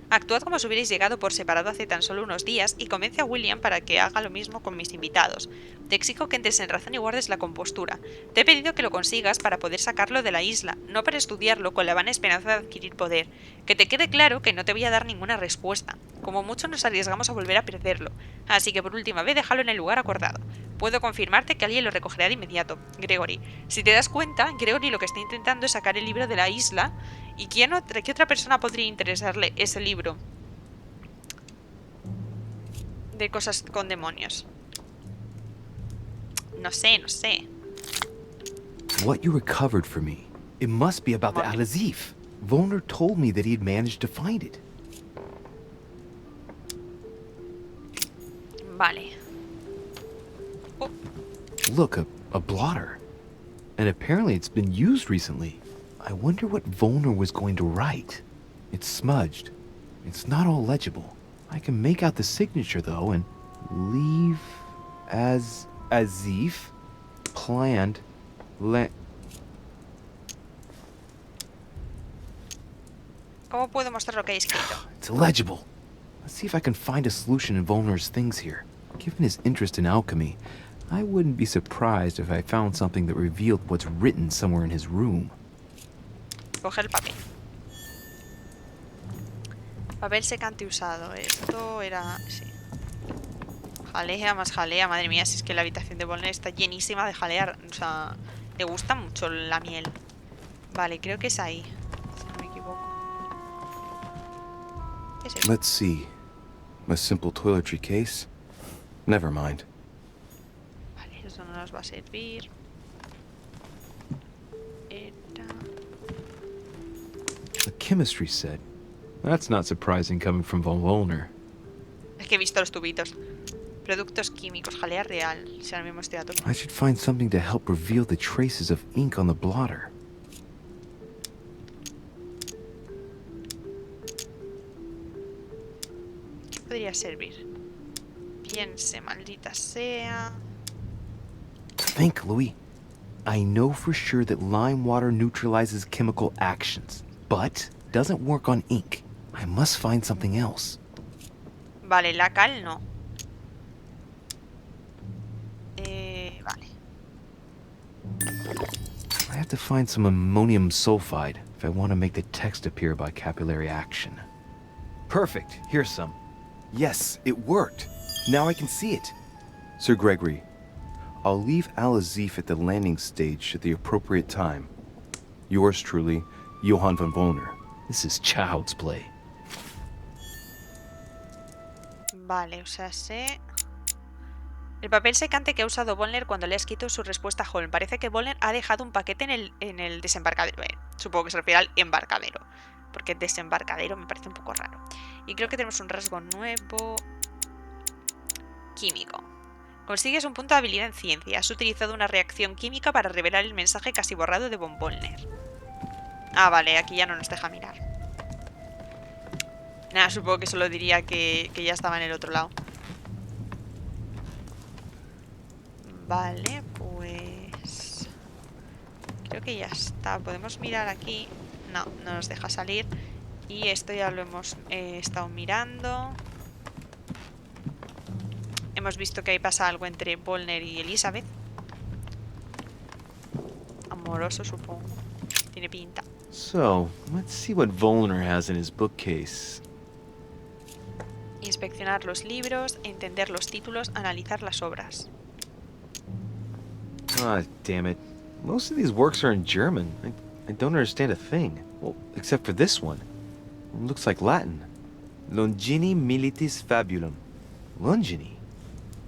Actuad como si hubierais llegado por separado hace tan solo unos días y convence a William para que haga lo mismo con mis invitados. Te exijo que entres en razón y guardes la compostura. Te he pedido que lo consigas para poder sacarlo de la isla, no para estudiarlo con la vana esperanza de adquirir poder. Que te quede claro que no te voy a dar ninguna respuesta. Como mucho nos arriesgamos a volver a perderlo. Así que por última vez déjalo en el lugar acordado. Puedo confirmarte que alguien lo recogerá de inmediato. Gregory. Si te das cuenta, Gregory lo que está intentando es sacar el libro de la isla. ¿Y qué otra persona podría interesarle ese libro? De cosas con demonios. No sé. What you recovered for me. It must be about the Al-Azif. Volner told me that he'd managed to find it. Vale. Look, a blotter. And apparently it's been used recently. I wonder what Volner was going to write. It's smudged. It's not all legible. I can make out the signature though, and leave as Azif planned ¿Cómo puedo mostrar lo que hay escrito? It's illegible. Let's see if I can find a solution in Volner's things here. Given his interest in alchemy, I wouldn't be surprised if I found something that revealed what's written somewhere in his room. Coge el papel. Papel secante usado. Esto era... sí. Jalea más jalea. Madre mía, si es que la habitación de Volner está llenísima de jalear. O sea, le gusta mucho la miel. Vale, creo que es ahí. Si no me equivoco. ¿Qué es eso? Let's see. A simple toiletry case. Never mind. Vale, eso no nos va a servir. A chemistry set. That's not surprising coming from von Volner. Es que he visto los tubitos. Productos químicos, jalea real. Si ahora mismo estoy a tope. I should find something to help reveal the traces of ink on the blotter. ¿Qué podría servir? Piense, maldita sea. Think, Louis. I know for sure that lime water neutralizes chemical actions, but doesn't work on ink. I must find something else. Vale, la cal no. Vale. I have to find some ammonium sulfide if I want to make the text appear by capillary action. Perfect. Here's some. Yes, it worked. Now I can see it. Sir Gregory, I'll leave Al-Azif at the landing stage at the appropriate time. Yours truly, Johann von Wohner. This is child's play. Vale, o sea, sé... El papel secante que ha usado Wollner cuando le ha escrito su respuesta a Holm. Parece que Wollner ha dejado un paquete en el desembarcadero. Supongo que se refiere al embarcadero, porque desembarcadero me parece un poco raro. Y creo que tenemos un rasgo nuevo. Químico. Consigues un punto de habilidad en ciencia. Has utilizado una reacción química para revelar el mensaje casi borrado de von Wollner. Ah, vale, aquí ya no nos deja mirar. Nada, supongo que solo diría que ya estaba en el otro lado. Vale, pues... creo que ya está. Podemos mirar aquí. No, no nos deja salir. Y esto ya lo hemos estado mirando. Hemos visto que ahí pasa algo entre Wollner y Elizabeth. Amoroso, supongo. Tiene pinta. So, let's see what Wollner has in his bookcase. Inspeccionar los libros, entender los títulos, analizar las obras. Ah, damn it. Most of these works are in German. I don't understand a thing. Well, except for this one. It looks like Latin. Longini militis fabulum. Longini?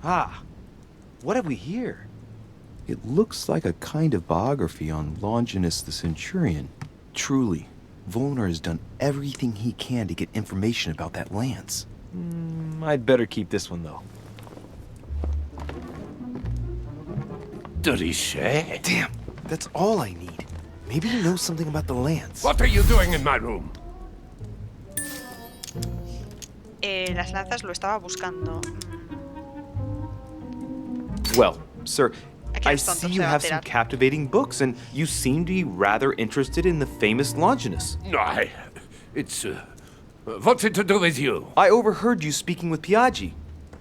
Ah, what have we here? It looks like a kind of biography on Longinus the Centurion. Truly, Wollner has done everything he can to get information about that lance. I'd better keep this one, though. Richet? Damn, that's all I need. Maybe he knows something about the lance. What are you doing in my room? Las lanzas lo estaba buscando. Well, sir, I see you have some captivating books, and you seem to be rather interested in the famous Longinus. No, it's... what's it to do with you? I overheard you speaking with Piaggi.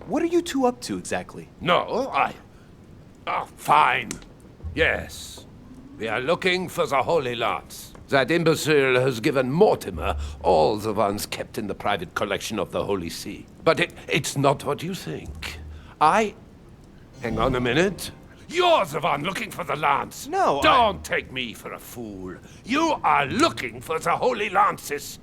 What are you two up to, exactly? No, Oh, fine. Yes. We are looking for the Holy Lance. That imbecile has given Mortimer all the ones kept in the private collection of the Holy See. But it's not what you think. Hang on a minute. You're the one looking for the lance. No, Don't take me for a fool. You are looking for the Holy Lances.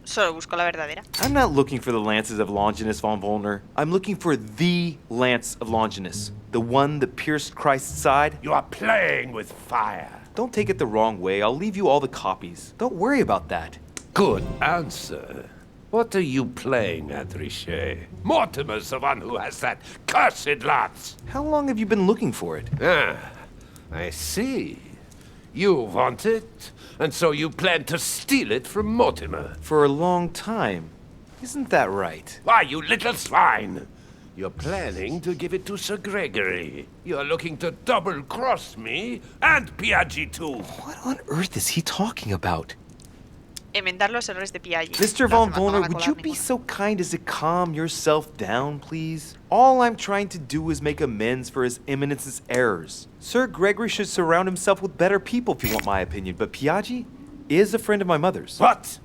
Solo busco la verdadera. I'm not looking for the lances of Longinus von Wollner. I'm looking for the lance of Longinus. The one that pierced Christ's side. You are playing with fire. Don't take it the wrong way. I'll leave you all the copies. Don't worry about that. Good answer. What are you playing at, Richet? Mortimer's the one who has that cursed lance. How long have you been looking for it? Ah, I see. You want it, and so you plan to steal it from Mortimer. For a long time. Isn't that right? Why, you little swine! You're planning to give it to Sir Gregory. You're looking to double-cross me and Piaggi too. What on earth is he talking about? Enmendar los errores de Piaggi. Mr. von Wollner, would you be so kind as to calm yourself down, please? All I'm trying to do is make amends for His Eminence's errors. Sir Gregory should surround himself with better people, if you want my opinion, but Piaggi is a friend of my mother's. What?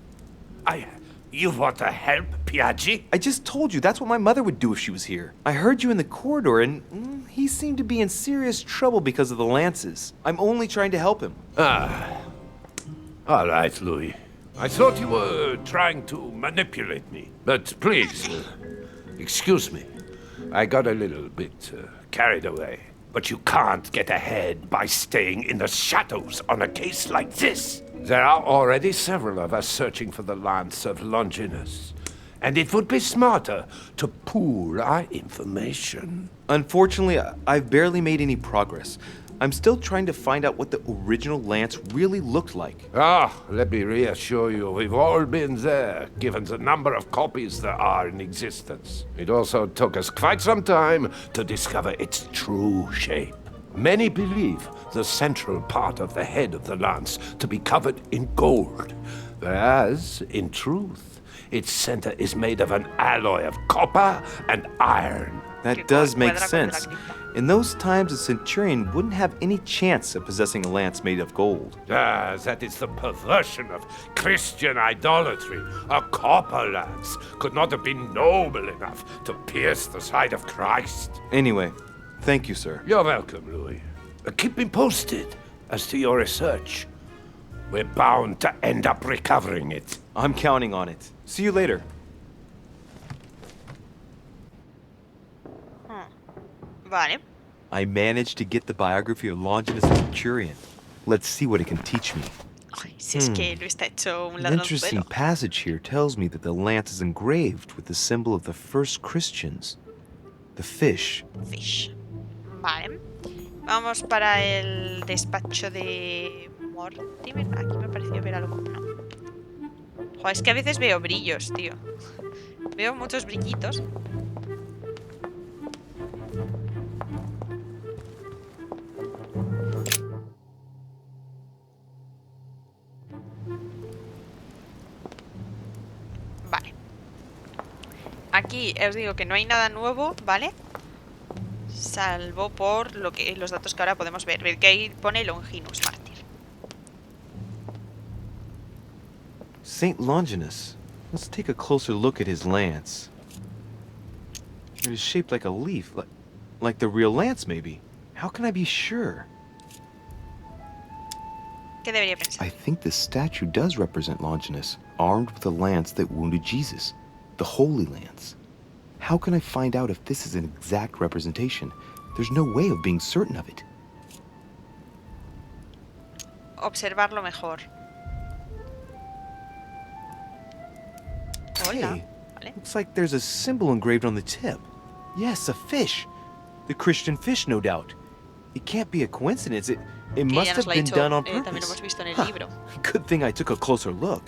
You want to help Piaggi? I just told you that's what my mother would do if she was here. I heard you in the corridor, and he seemed to be in serious trouble because of the lances. I'm only trying to help him. Ah. All right, Louis. I thought you were trying to manipulate me. But please, excuse me. I got a little bit carried away. But you can't get ahead by staying in the shadows on a case like this. There are already several of us searching for the lance of Longinus. And it would be smarter to pool our information. Unfortunately, I've barely made any progress. I'm still trying to find out what the original lance really looked like. Let me reassure you, we've all been there, given the number of copies there are in existence. It also took us quite some time to discover its true shape. Many believe the central part of the head of the lance to be covered in gold, whereas, in truth, its center is made of an alloy of copper and iron. That does make sense. In those times, a centurion wouldn't have any chance of possessing a lance made of gold. That is the perversion of Christian idolatry. A copper lance could not have been noble enough to pierce the side of Christ. Anyway, thank you, sir. You're welcome, Louis. Keep me posted. as to your research. We're bound to end up recovering it. I'm counting on it. See you later. Vale. I managed to get the biography of Longinus the Centurion. Let's see what it can teach me. Ay, si es que lo está hecho un An ladrón interesting suelo. passage here tells me that the lance is engraved with the symbol of the first Christians, the fish. Fish. Vale. Vamos para el despacho de Mortimer. Aquí me pareció ver algo. No. Joder, es que a veces veo brillos, tío. Veo muchos brillitos. Vale. Aquí os digo que no hay nada nuevo, ¿vale? Salvo por lo que los datos que ahora podemos ver. Ver que ahí pone Longinus Mártir. Saint Longinus. Let's take a closer look at his lance. It is shaped like a leaf, like the real lance, maybe. How can I be sure? ¿Qué debería pensar? I think the statue does represent Longinus, armed with a lance that wounded Jesus, the Holy Lance. How can I find out if this is an exact representation? There's no way of being certain of it. Observarlo mejor. Hola. Hey, Vale. looks like there's a symbol engraved on the tip. Yes, a fish. The Christian fish, no doubt. It can't be a coincidence. It Que must ya have nos lo ha been dicho, done on también lo purpose. hemos visto en el Huh. libro. Good thing I took a closer look.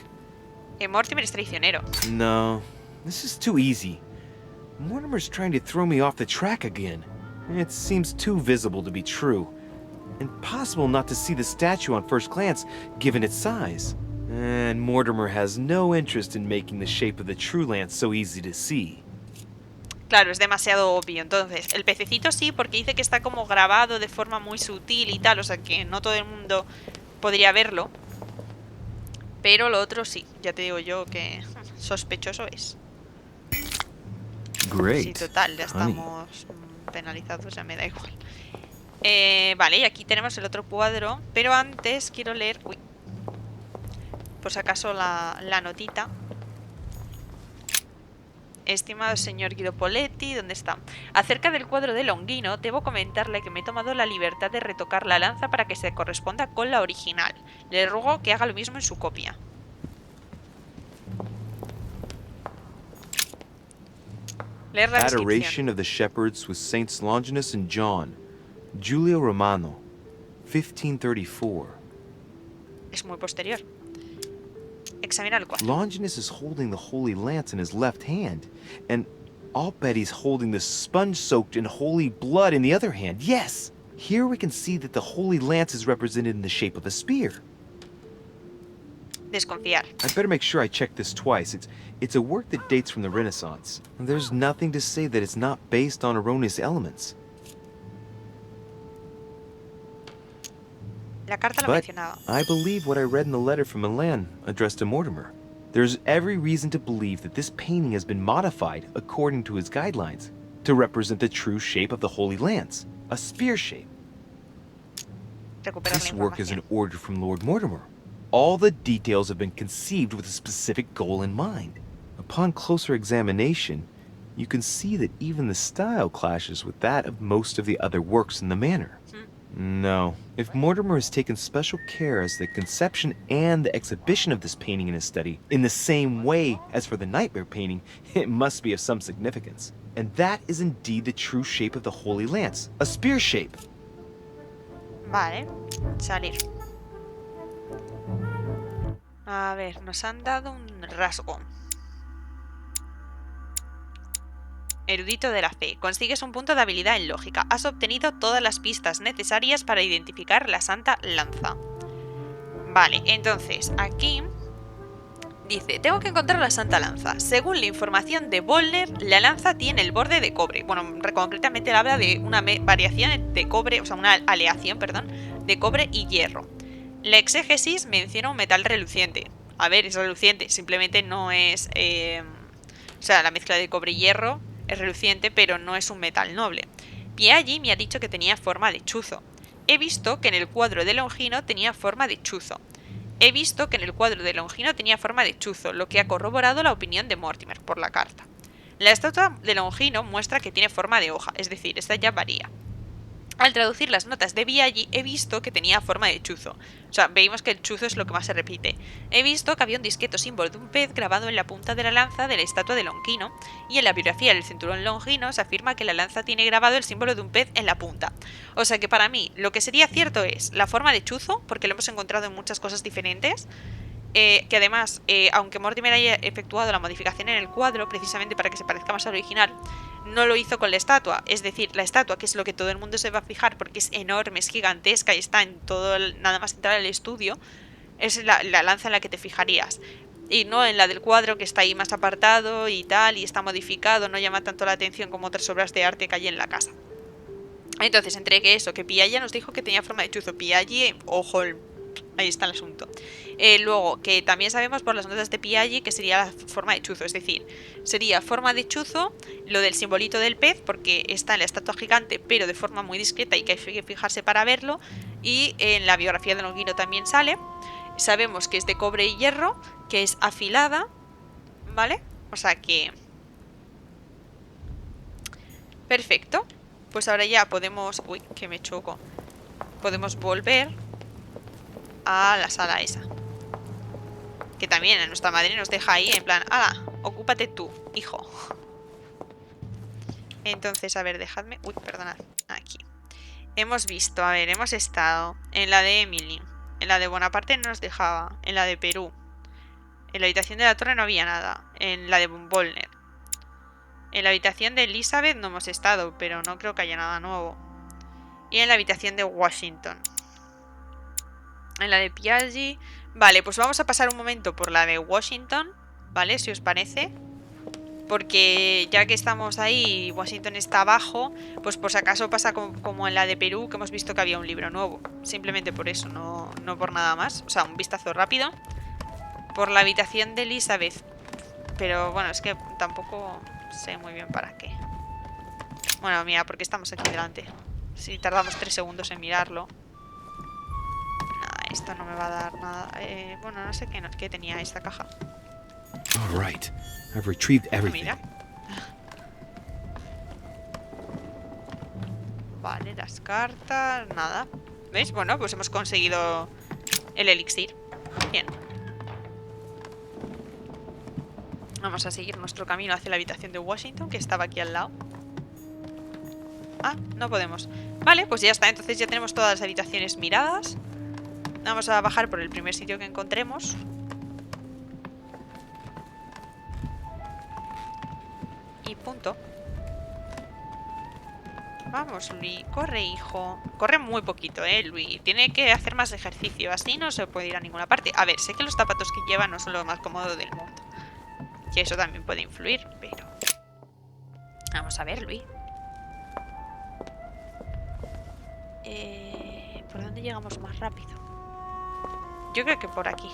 Mortimer es traicionero. No, this is too easy. Mortimer's trying to throw me off the track again. It seems too visible to be true. Impossible not to see the statue on first glance, given its size. And Mortimer has no interest in making the shape of the true lance so easy to see. Claro, es demasiado obvio. Entonces, el pececito sí, porque dice que está como grabado de forma muy sutil y tal, o sea que no todo el mundo podría verlo. Pero lo otro sí, ya te digo yo que sospechoso es. Great. Sí, total, ya honey. estamos penalizados, ya me da igual. Vale, y aquí tenemos el otro cuadro, pero antes quiero leer, uy, por si acaso la notita. Estimado señor Guido Poletti, ¿dónde está? Acerca del cuadro de Longino, debo comentarle que me he tomado la libertad de retocar la lanza para que se corresponda con la original. Le ruego que haga lo mismo en su copia. Leer la descripción. Adoration of the Shepherds with Saints Longinus and John. Giulio Romano, 1534. Es muy posterior. Examina el cuadro. Longinus is holding the Holy Lance in his left hand, and I'll bet he's holding the sponge soaked in holy blood in the other hand. Yes! Here we can see that the Holy Lance is represented in the shape of a spear. Desconfiar. I'd better make sure I check this twice. It's a work that dates from the Renaissance. There's nothing to say that it's not based on erroneous elements. La carta lo But mencionaba. I believe what I read in the letter from Milan addressed to Mortimer. There's every reason to believe that this painting has been modified according to his guidelines to represent the true shape of the Holy Lance, a spear shape. Recuperar This la work is información. an order from Lord Mortimer. All the details have been conceived with a specific goal in mind. Upon closer examination, you can see that even the style clashes with that of most of the other works in the manor. No. If Mortimer has taken special care as the conception and the exhibition of this painting in his study, in the same way as for the nightmare painting, it must be of some significance. And that is indeed the true shape of the Holy Lance, a spear shape. Vale, salir. A ver, nos han dado un rasgo. Erudito de la fe. Consigues un punto de habilidad en lógica. Has obtenido todas las pistas necesarias para identificar la Santa Lanza. Vale, entonces, aquí dice, tengo que encontrar la Santa Lanza. Según la información de Bollner, la lanza tiene el borde de cobre. Bueno, concretamente habla de una variación de cobre, o sea, una aleación, perdón, de cobre y hierro. La exégesis menciona un metal reluciente. A ver, es reluciente, simplemente no es... o sea, la mezcla de cobre y hierro es reluciente, pero no es un metal noble. Piaggi me ha dicho que tenía forma de chuzo. he visto que en el cuadro de Longino tenía forma de chuzo. He visto que en el cuadro de Longino tenía forma de chuzo, lo que ha corroborado la opinión de Mortimer por la carta. La estatua de Longino muestra que tiene forma de hoja, es decir, esta ya varía. Al traducir las notas de Biaggi he visto que tenía forma de chuzo. O sea, veis que el chuzo es lo que más se repite. He visto que había un discreto símbolo de un pez grabado en la punta de la lanza de la estatua de Longino, y en la biografía del cinturón Longino se afirma que la lanza tiene grabado el símbolo de un pez en la punta. O sea que para mí lo que sería cierto es la forma de chuzo, porque lo hemos encontrado en muchas cosas diferentes. Que además, aunque Mortimer haya efectuado la modificación en el cuadro precisamente para que se parezca más al original, no lo hizo con la estatua. Es decir, la estatua, que es lo que todo el mundo se va a fijar porque es enorme, es gigantesca y está en todo nada más entrar al estudio, es la lanza en la que te fijarías. Y no en la del cuadro, que está ahí más apartado y tal, y está modificado, no llama tanto la atención como otras obras de arte que hay en la casa. Entonces, entre que eso, que Biaggi nos dijo que tenía forma de chuzo. Biaggi, ojo, ahí está el asunto. Luego, que también sabemos por las notas de Biaggi que sería la forma de chuzo, es decir, sería forma de chuzo lo del simbolito del pez, porque está en la estatua gigante, pero de forma muy discreta y que hay que fijarse para verlo, y en la biografía de Longino también sale. Sabemos que es de cobre y hierro, que es afilada, ¿vale? O sea que... perfecto. Pues ahora ya podemos... uy, que me choco. Podemos volver a la sala esa, que también a nuestra madre nos deja ahí en plan, ¡hala! Ocúpate tú, hijo. Entonces, a ver, dejadme... uy, perdonad. Aquí. Hemos visto, a ver, hemos estado en la de Emily. En la de Bonaparte no nos dejaba. En la de Perú. En la habitación de la torre no había nada. En la de Bolner. En la habitación de Elizabeth no hemos estado, pero no creo que haya nada nuevo. Y en la habitación de Washington. En la de Biaggi... vale, pues vamos a pasar un momento por la de Washington, ¿vale? Si os parece. Porque ya que estamos ahí, Washington está abajo, pues por si acaso pasa como en la de Perú, que hemos visto que había un libro nuevo. Simplemente por eso, no por nada más. O sea, un vistazo rápido. Por la habitación de Elizabeth. Pero bueno, es que tampoco sé muy bien para qué. Bueno, mira, porque estamos aquí delante. Si tardamos 3 segundos en mirarlo. Esto no me va a dar nada. Bueno, no sé qué tenía esta caja. All right. I've retrieved everything. Mira. Vale, las cartas, nada. ¿Veis? Bueno, pues hemos conseguido el elixir. Bien. Vamos a seguir nuestro camino hacia la habitación de Washington, que estaba aquí al lado. Ah, no podemos. Vale, pues ya está. Entonces ya tenemos todas las habitaciones miradas. Vamos a bajar por el primer sitio que encontremos. Y punto. Vamos, Luis. Corre, hijo. Corre muy poquito, Luis. Tiene que hacer más ejercicio. Así no se puede ir a ninguna parte. A ver, sé que los zapatos que lleva no son lo más cómodo del mundo. Y eso también puede influir, pero... vamos a ver, Luis. ¿Por dónde llegamos más rápido? Yo creo que por aquí.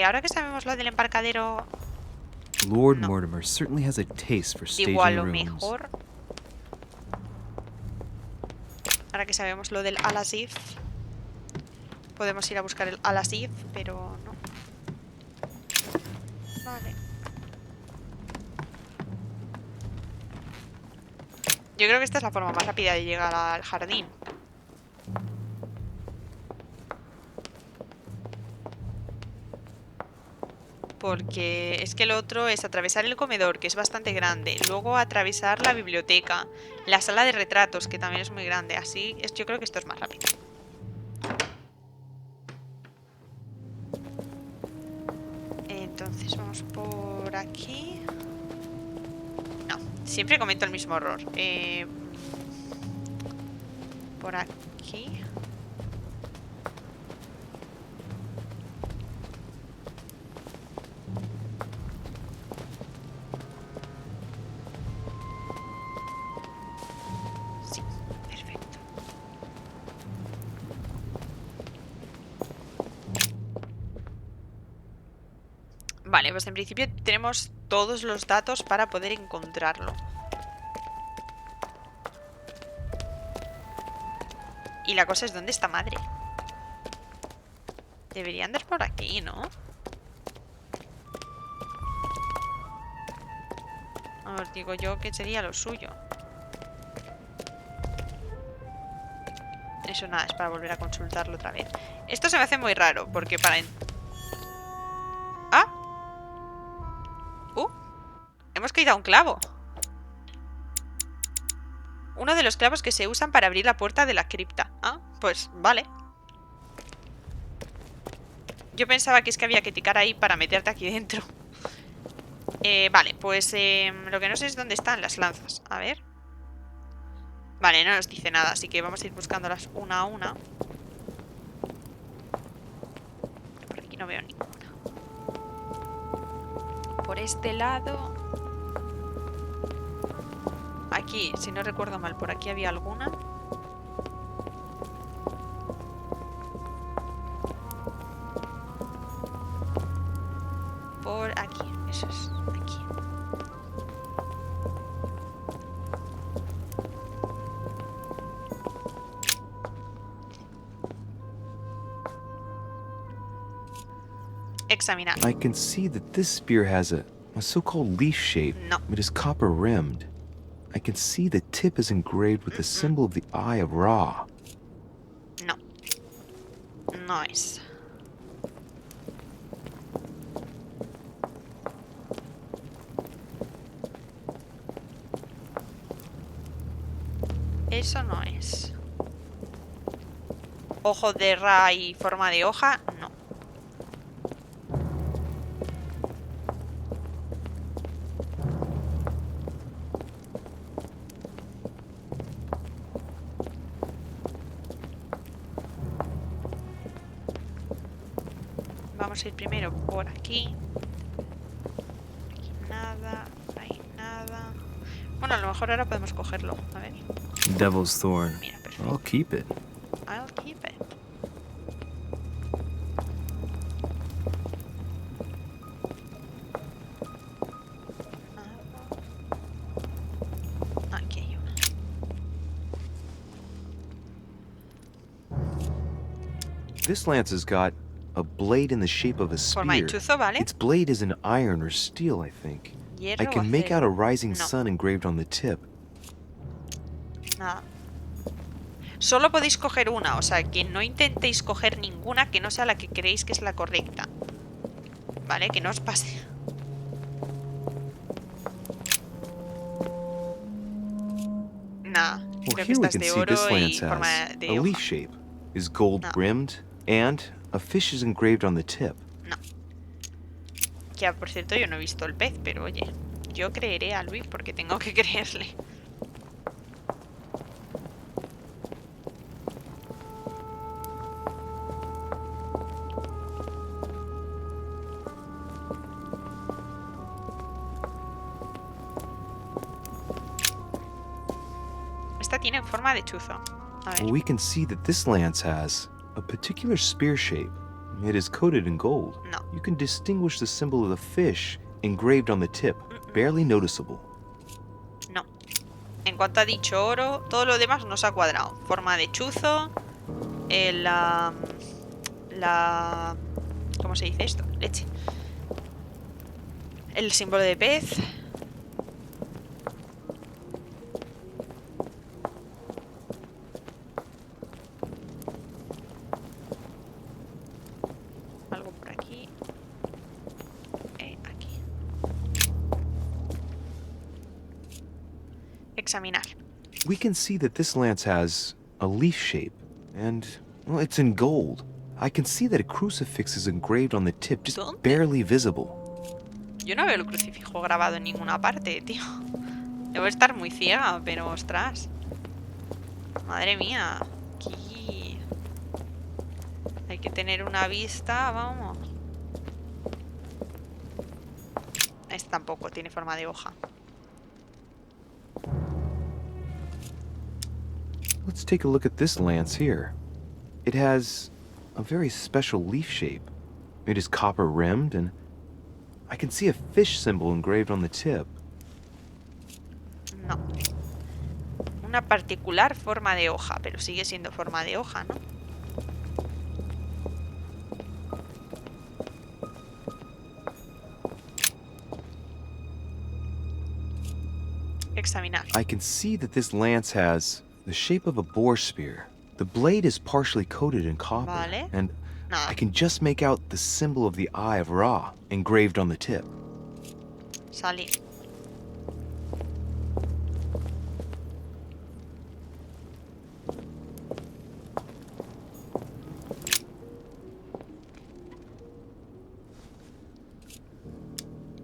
Ahora que sabemos lo del embarcadero... Lord Mortimer certainly has a taste for staging igual lo rooms. mejor. Ahora que sabemos lo del Alasif, podemos ir a buscar el Alasif, pero no. Vale. Yo creo que esta es la forma más rápida de llegar al jardín. Porque es que el otro es atravesar el comedor, que es bastante grande. Luego atravesar la biblioteca. La sala de retratos, que también es muy grande. Así es, yo creo que esto es más rápido. Entonces vamos por aquí. No, siempre cometo el mismo error. Por aquí. Vale, pues en principio tenemos todos los datos para poder encontrarlo. Y la cosa es, ¿dónde está madre? Debería andar por aquí, ¿no? A ver, digo yo que sería lo suyo. Eso nada, es para volver a consultarlo otra vez. Esto se me hace muy raro, porque para... ¡Ah! Hemos caído a un clavo. Uno de los clavos que se usan para abrir la puerta de la cripta. Ah, pues vale. Yo pensaba que es que había que ticar ahí para meterte aquí dentro. Vale, pues lo que no sé es dónde están las lanzas. A ver. Vale, no nos dice nada, así que vamos a ir buscándolas una a una. Por aquí no veo ninguna. Por este lado... Aquí, si no recuerdo mal, por aquí había alguna. Por aquí, eso es, aquí. Examinar. I can see that this spear has a so-called leaf shape. No. It is copper rimmed. I can see the tip is engraved with the symbol of the Eye of Ra. No. No es. Eso no es. Ojo de Ra y forma de hoja, no. Vamos a ir primero por aquí. Aquí nada, ahí nada. Bueno, a lo mejor ahora podemos cogerlo. A ver. Devil's Thorn. Mira, perfecto. I'll keep it. I'll keep it. Aquí hay una. This lance has got a blade in the shape of a Forma de spear. chuzo, ¿vale? Its blade is an iron or steel, I think. Hierro I o can make acero. out a rising No. sun engraved on the tip. Nada. Solo podéis coger una, o sea, que no intentéis coger ninguna que no sea la que creéis que es la correcta. ¿Vale? Que no os pase. Nada. Well, Creo que here we esta es can de see oro this y lance forma has de a hoja. leaf shape, is gold No. rimmed, and a fish is engraved on the tip. No. Que por cierto yo no he visto el pez, pero oye, yo creeré a Luis porque tengo que creerle. Esta tiene forma de chuzo. A ver. We can see that this lance has a particular spear shape. It is coated in gold. No. You can distinguish the symbol of the fish engraved on the tip, barely noticeable. No. En cuanto ha dicho oro, todo lo demás nos ha cuadrado. Forma de chuzo. ¿Cómo se dice esto? Leche. El símbolo de pez. Algo por aquí. Aquí. Examinar. We can see that this lance has a leaf shape, and, well, it's in gold. I can see that a crucifix is engraved on the tip, just ¿Dónde? barely visible. Yo no veo el crucifijo grabado en ninguna parte, tío. Debo estar muy ciega, pero ostras. Madre mía. Aquí. Hay que tener una vista, vamos. Este tampoco tiene forma de hoja. Let's take a look at this lance here. It has a very special leaf shape. It is copper rimmed, and I can see a fish symbol engraved on the tip. No. una particular forma de hoja, pero sigue siendo forma de hoja, ¿no? Examinar. I can see that this lance has the shape of a boar spear. The blade is partially coated in copper, Vale. and I can just make out the symbol of the Eye of Ra engraved on the tip. Salir.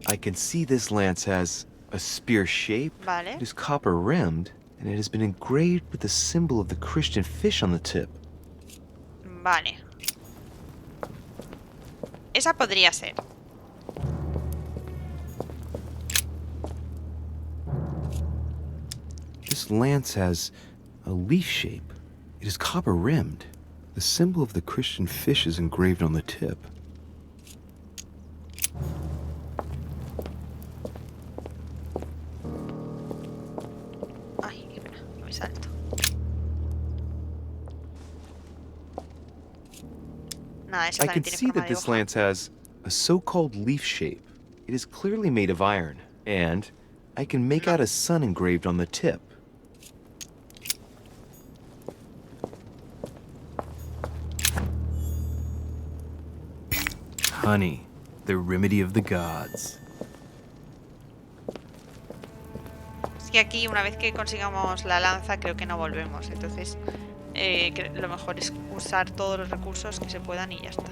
I can see this lance has a spear shape. Vale. It is copper rimmed, and it has been engraved with the symbol of the Christian fish on the tip. Vale. Esa podría ser. This lance has a leaf shape. It is copper rimmed. The symbol of the Christian fish is engraved on the tip. Ay, qué pena, me salto. Nada, esa I también can tiene see forma that de this hoja. lance has a so-called leaf shape. It is clearly made of iron, and I can make out a sun engraved on the tip. Honey, the remedy of the gods. Es que aquí, una vez que consigamos la lanza, creo que no volvemos. Entonces, lo mejor es usar todos los recursos que se puedan y ya está.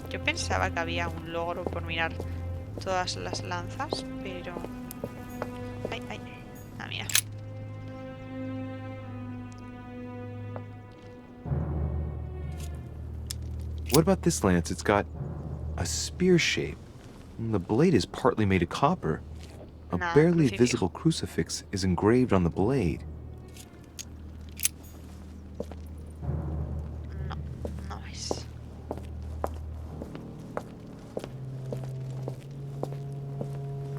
Yo pensaba que había un logro por mirar todas las lanzas, pero... Ay, ay. Ah, mira. What about this lance? It's got a spear shape. And the blade is partly made of copper. A Nah, barely crucifijo. visible crucifix is engraved on the blade. No, no es.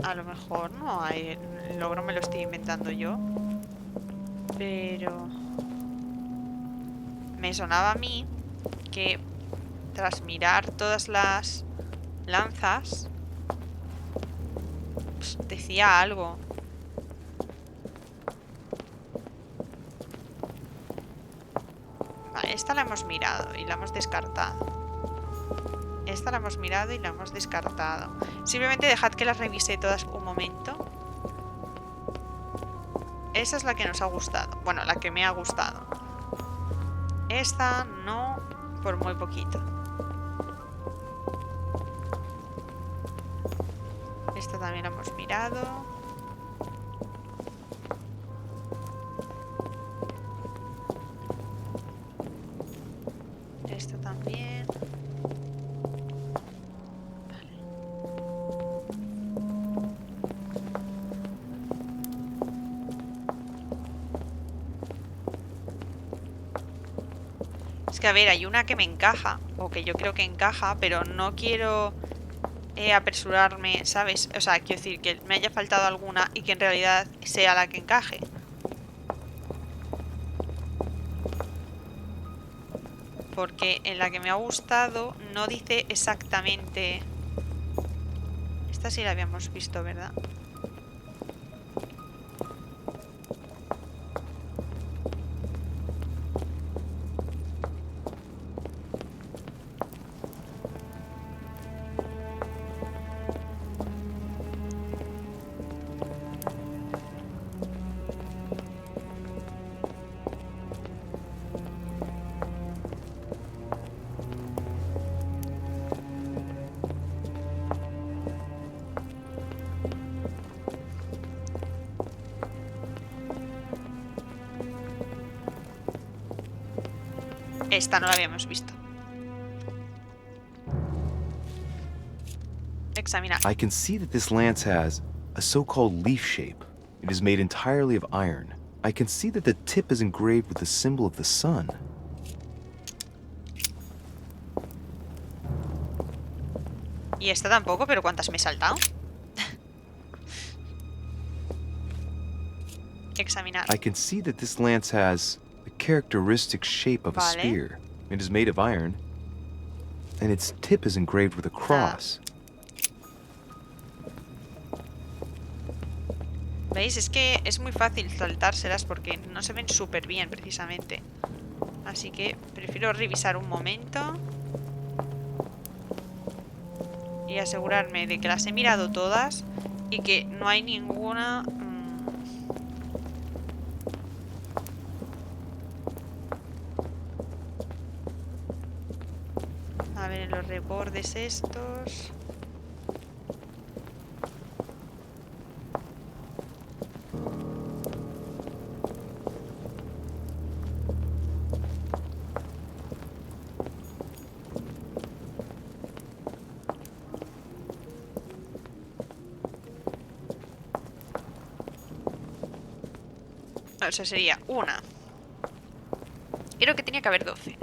A lo mejor no hay. El logro me lo estoy inventando yo. Pero... me sonaba a mí que tras mirar todas las lanzas, pues, decía algo. Vale, esta la hemos mirado y la hemos descartado. Esta la hemos mirado y la hemos descartado. Simplemente dejad que las revise todas un momento. Esa es la que nos ha gustado. Bueno, la que me ha gustado. Esta no, por muy poquito. Esta también la hemos mirado. Esta también. Es que a ver, hay una que me encaja, o que yo creo que encaja, pero no quiero apresurarme, ¿sabes? O sea, quiero decir que me haya faltado alguna y que en realidad sea la que encaje. Porque en la que me ha gustado no dice exactamente... Esta sí la habíamos visto, ¿verdad? Esta no la habíamos visto. Examinar. I can see that this lance has a so-called leaf shape. It is made entirely of iron. I can see that the tip is engraved with the symbol of the sun. Y esta tampoco, pero ¿cuántas me he saltado? Examinar. I can see that this lance has the characteristic shape of a spear. It is made of iron, and its tip is engraved with a cross. ¿Veis? Es que es muy fácil saltárselas porque no se ven súper bien, precisamente. Así que prefiero revisar un momento y asegurarme de que las he mirado todas y que no hay ninguna... A ver, en los rebordes estos... O sea, sería una. Creo que tenía que haber 12.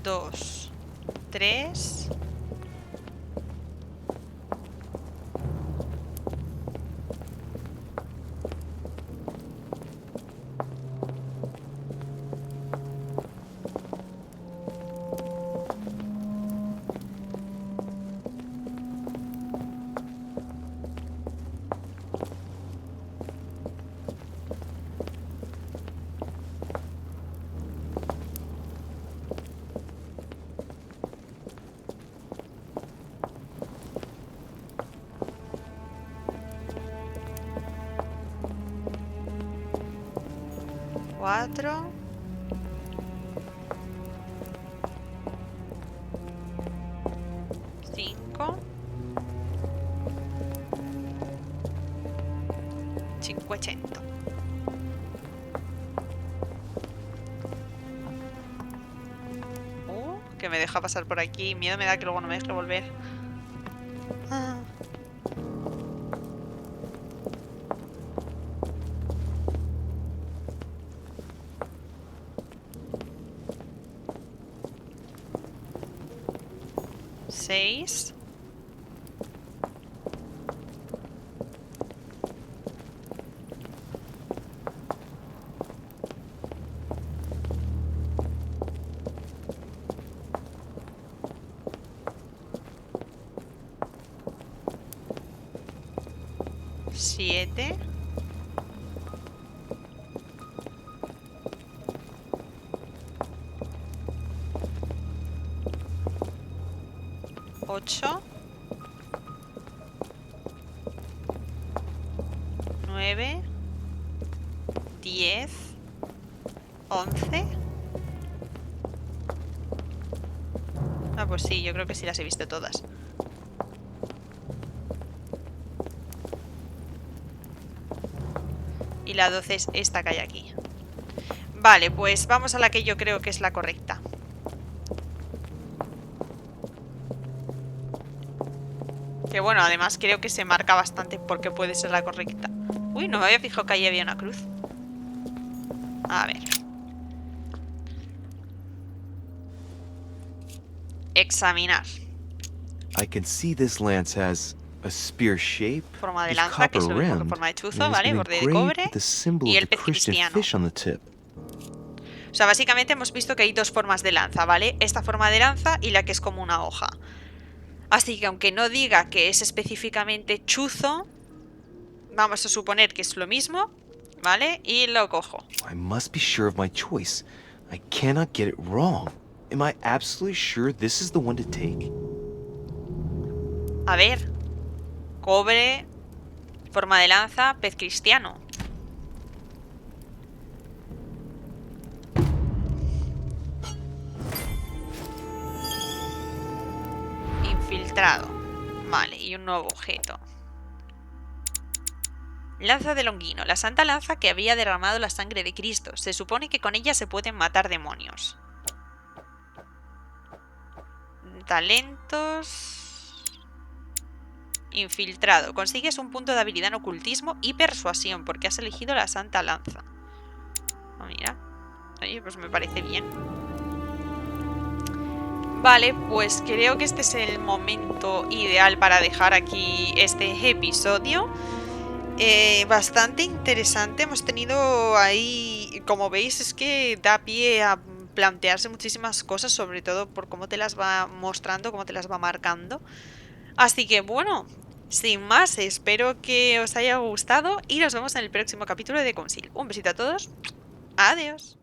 Dos, tres. Cuatro. Cinco. 500. Que me deja pasar por aquí. Miedo me da que luego no me deje volver. Ah. Seis. Siete. 8, 9, 10, 11. Ah, pues sí, yo creo que sí las he visto todas. Y la 12 es esta que hay aquí. Vale, pues vamos a la que yo creo que es la correcta. Que bueno, además creo que se marca bastante porque puede ser la correcta. Uy, no me había fijado que ahí había una cruz. A ver. Examinar. I can see this lance has a spear shape, Forma de lanza, que es lo mismo que forma de chuzo, ¿vale? Borde de cobre. Y el pez cristiano. O sea, básicamente hemos visto que hay dos formas de lanza, ¿vale? Esta forma de lanza y la que es como una hoja. Así que aunque no diga que es específicamente chuzo, vamos a suponer que es lo mismo, ¿vale? Y lo cojo. I must be sure of my choice. I cannot get it wrong. Am I absolutely sure this is the one to take? A ver. Cobre, forma de lanza, pez cristiano. Infiltrado. Vale, y un nuevo objeto. Lanza de Longino, la santa lanza que había derramado la sangre de Cristo. Se supone que con ella se pueden matar demonios. Talentos. Infiltrado. Consigues un punto de habilidad en ocultismo y persuasión porque has elegido la Santa Lanza. Oh, mira. Oye, pues me parece bien. Vale, pues creo que este es el momento ideal para dejar aquí este episodio. Bastante interesante. Hemos tenido ahí, como veis, es que da pie a plantearse muchísimas cosas, sobre todo por cómo te las va mostrando, cómo te las va marcando. Así que bueno, sin más, espero que os haya gustado y nos vemos en el próximo capítulo de Council. Un besito a todos. Adiós.